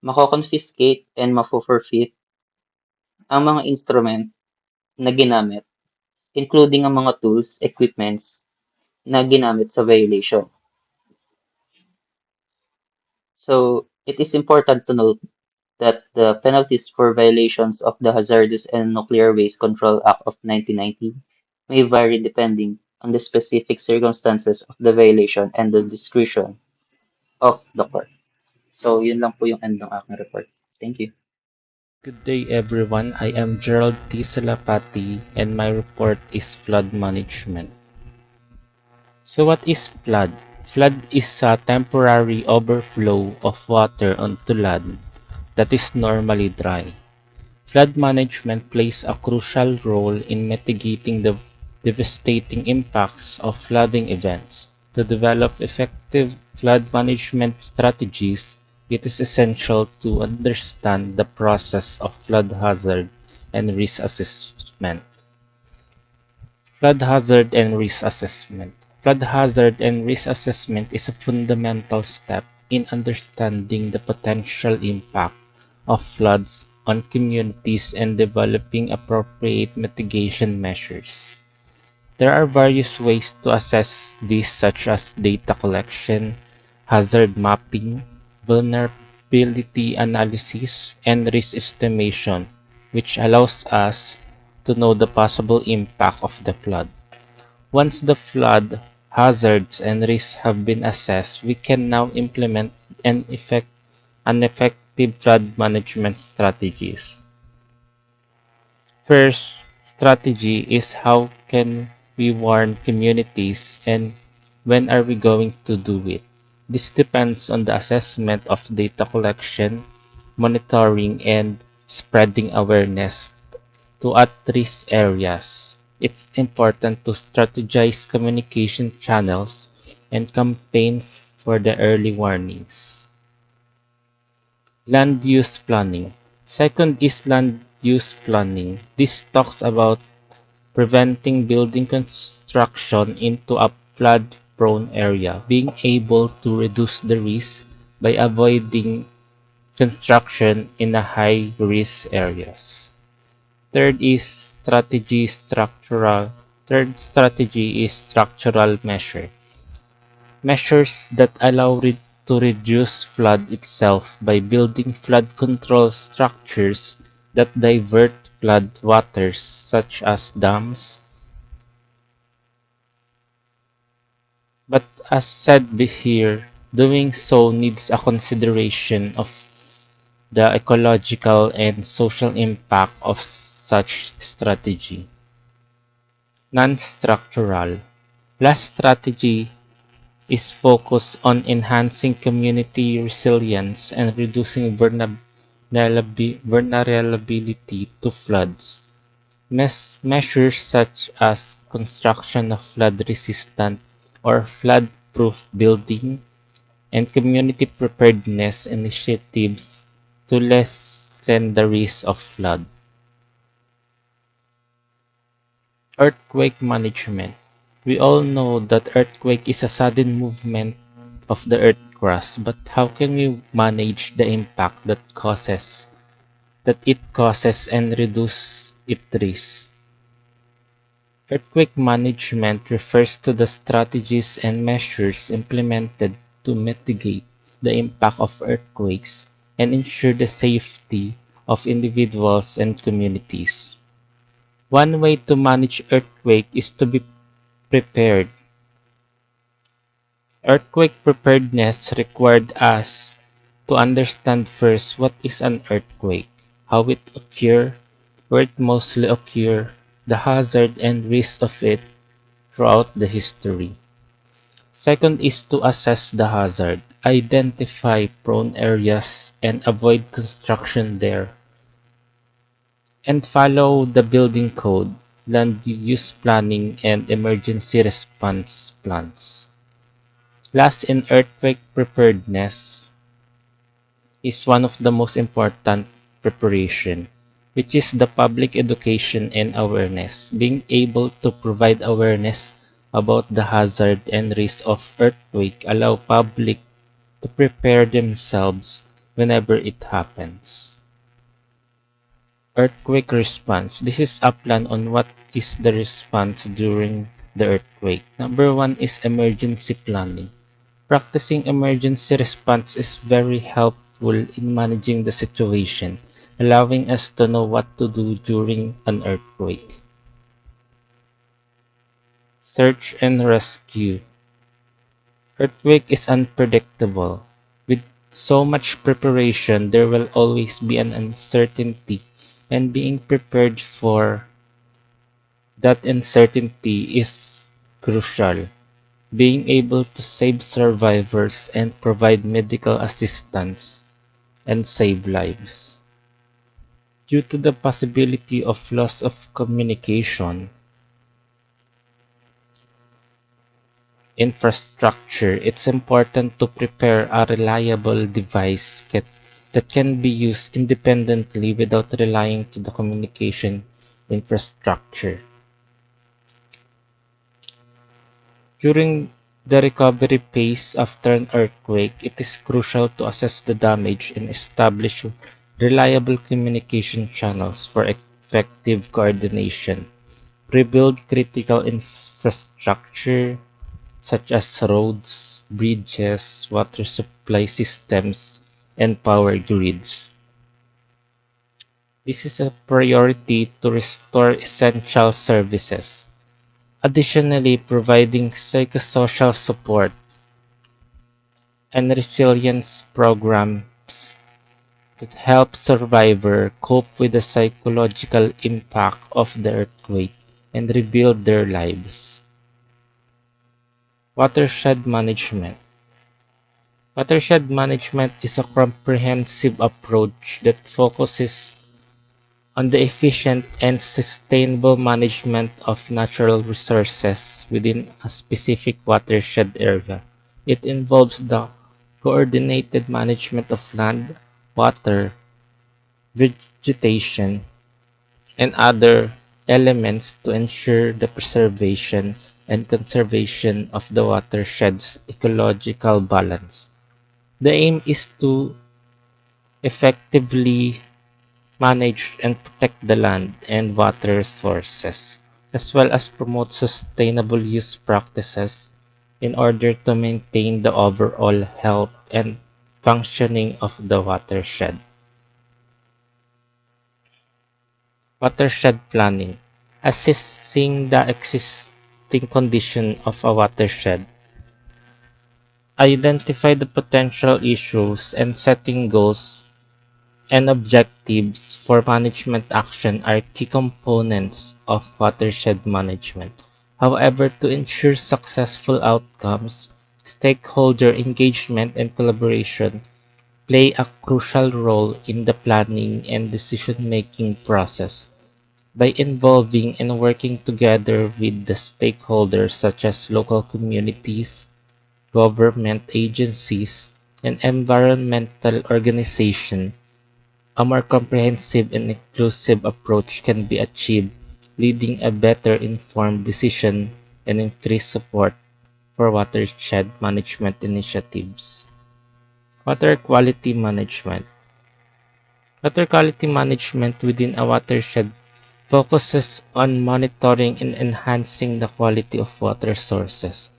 Mako-confiscate and mafo-forfeit ang mga instrument na ginamit, including ang mga tools, equipments na ginamit sa violation. So, it is important to note that the penalties for violations of the Hazardous and Nuclear Waste Control Act of 1990 may vary depending on the specific circumstances of the violation and the discretion of the court. So, yun lang po yung end ng aking report. Thank you. Good day everyone, I am Gerald T. Salapati and my report is flood management. So what is flood? Flood is a temporary overflow of water onto land that is normally dry. Flood management plays a crucial role in mitigating the devastating impacts of flooding events. To develop effective flood management strategies, it is essential to understand the process of flood hazard and risk assessment. Flood hazard and risk assessment. Flood hazard and risk assessment is a fundamental step in understanding the potential impact of floods on communities and developing appropriate mitigation measures. There are various ways to assess this, such as data collection, hazard mapping, vulnerability analysis, and risk estimation, which allows us to know the possible impact of the flood. Once the flood hazards and risks have been assessed, we can now implement an effective flood management strategies. First strategy is how can we warn communities and when are we going to do it? This depends on the assessment of data collection, monitoring, and spreading awareness to at-risk areas. It's important to strategize communication channels and campaign for the early warnings. Land use planning. Second is land use planning. This talks about preventing building construction into a flood-prone area, being able to reduce the risk by avoiding construction in a high-risk areas. Third strategy is structural measure. Measures that allow to reduce flood itself by building flood control structures that divert flood waters such as dams. But as said here, doing so needs a consideration of the ecological and social impact of such strategy. Non-structural. Last strategy is focused on enhancing community resilience and reducing vulnerability to floods. Measures such as construction of flood-resistant or flood-proof building and community preparedness initiatives to lessen the risk of flood. Earthquake management. We all know that earthquake is a sudden movement of the earth crust, but how can we manage the impact that it causes and reduce its risk? Earthquake management refers to the strategies and measures implemented to mitigate the impact of earthquakes and ensure the safety of individuals and communities. One way to manage earthquake is to be prepared. Earthquake preparedness required us to understand first what is an earthquake, how it occurs, where it mostly occurs, the hazard and risk of it throughout the history. Second is to assess the hazard, identify prone areas and avoid construction there, and follow the building code, land use planning, and emergency response plans. Last, in earthquake preparedness is one of the most important preparation, which is the public education and awareness. Being able to provide awareness about the hazard and risk of earthquake allow public to prepare themselves whenever it happens. Earthquake response. This is a plan on what is the response during the earthquake. Number one is emergency planning. Practicing emergency response is very helpful in managing the situation, allowing us to know what to do during an earthquake. Search and rescue. Earthquake is unpredictable. With so much preparation, there will always be an uncertainty, and being prepared for that uncertainty is crucial. Being able to save survivors and provide medical assistance and save lives. Due to the possibility of loss of communication infrastructure, it's important to prepare a reliable device that can be used independently without relying to the communication infrastructure. During the recovery phase after an earthquake, it is crucial to assess the damage and establish reliable communication channels for effective coordination. Rebuild critical infrastructure such as roads, bridges, water supply systems, and power grids. This is a priority to restore essential services. Additionally, providing psychosocial support and resilience programs that help survivors cope with the psychological impact of the earthquake and rebuild their lives. Watershed management. Watershed management is a comprehensive approach that focuses on the efficient and sustainable management of natural resources within a specific watershed area. It involves the coordinated management of land, water, vegetation, and other elements to ensure the preservation and conservation of the watershed's ecological balance. The aim is to effectively manage and protect the land and water resources, as well as promote sustainable use practices in order to maintain the overall health and functioning of the watershed. Watershed planning. Assessing the existing condition of a watershed. Identify the potential issues and setting goals and objectives for management action are key components of watershed management. However, to ensure successful outcomes, stakeholder engagement and collaboration play a crucial role in the planning and decision-making process. By involving and working together with the stakeholders such as local communities, government agencies, and environmental organizations, a more comprehensive and inclusive approach can be achieved, leading a better informed decision and increased support for watershed management initiatives. Water quality management. Water quality management within a watershed focuses on monitoring and enhancing the quality of water sources.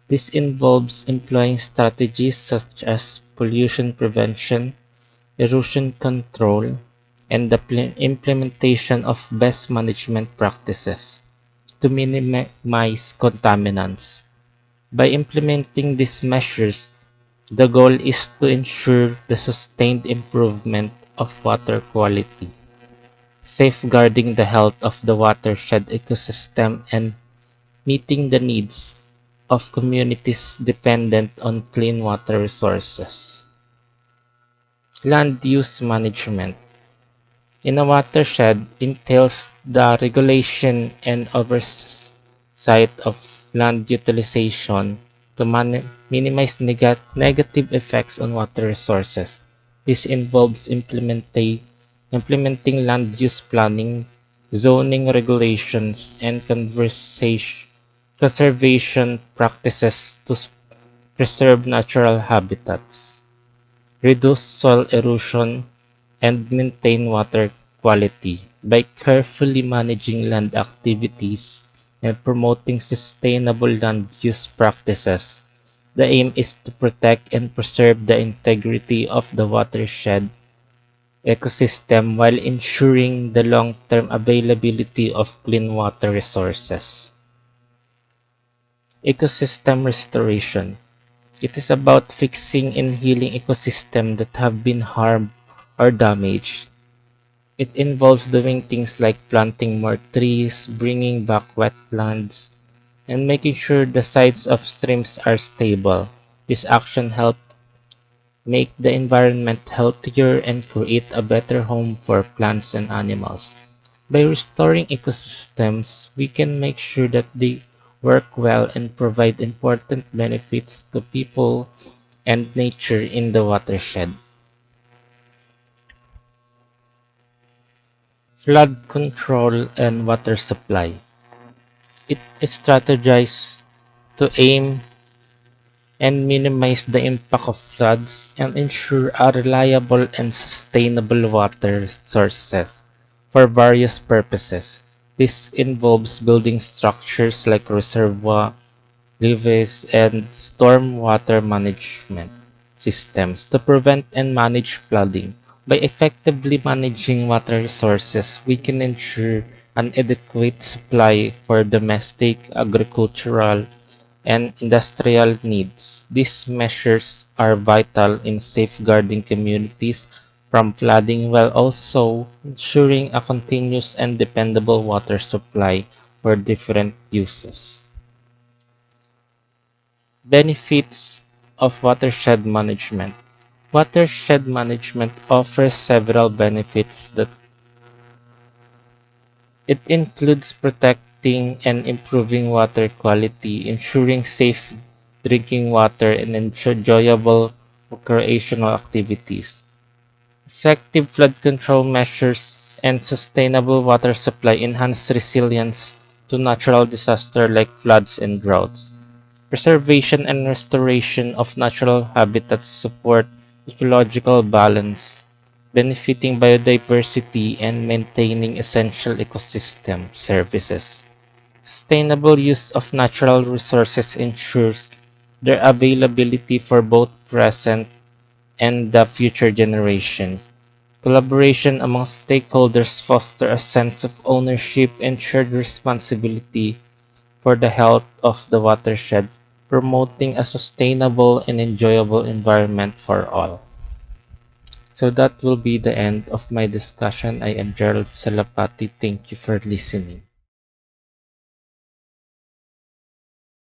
This involves employing strategies such as pollution prevention, erosion control, and the implementation of best management practices to minimize contaminants. By implementing these measures, the goal is to ensure the sustained improvement of water quality, safeguarding the health of the watershed ecosystem and meeting the needs of communities dependent on clean water resources. Land use management in a watershed entails the regulation and oversight of land utilization to minimize negative effects on water resources. This involves implementing land use planning, zoning regulations, and conservation practices to preserve natural habitats, reduce soil erosion, and maintain water quality. By carefully managing land activities and promoting sustainable land use practices, the aim is to protect and preserve the integrity of the watershed ecosystem while ensuring the long-term availability of clean water resources. Ecosystem restoration. It is about fixing and healing ecosystems that have been harmed or damaged. It involves doing things like planting more trees, bringing back wetlands, and making sure the sides of streams are stable. This action helps make the environment healthier and create a better home for plants and animals. By restoring ecosystems, we can make sure that they work well and provide important benefits to people and nature in the watershed. Flood control and water supply. It is strategized to aim and minimize the impact of floods and ensure a reliable and sustainable water sources for various purposes. This involves building structures like reservoir, levees, and storm water management systems to prevent and manage flooding. By effectively managing water resources, we can ensure an adequate supply for domestic, agricultural, and industrial needs. These measures are vital in safeguarding communities from flooding while also ensuring a continuous and dependable water supply for different uses. Benefits of watershed management. Watershed management offers several benefits that it includes protecting and improving water quality, ensuring safe drinking water, and enjoyable recreational activities. Effective flood control measures and sustainable water supply enhance resilience to natural disasters like floods and droughts. Preservation and restoration of natural habitats support ecological balance, benefiting biodiversity and maintaining essential ecosystem services. Sustainable use of natural resources ensures their availability for both present and the future generation. Collaboration among stakeholders foster a sense of ownership and shared responsibility for the health of the watershed, promoting a sustainable and enjoyable environment for all. So that will be the end of my discussion. I am Gerald Salapati. Thank you for listening.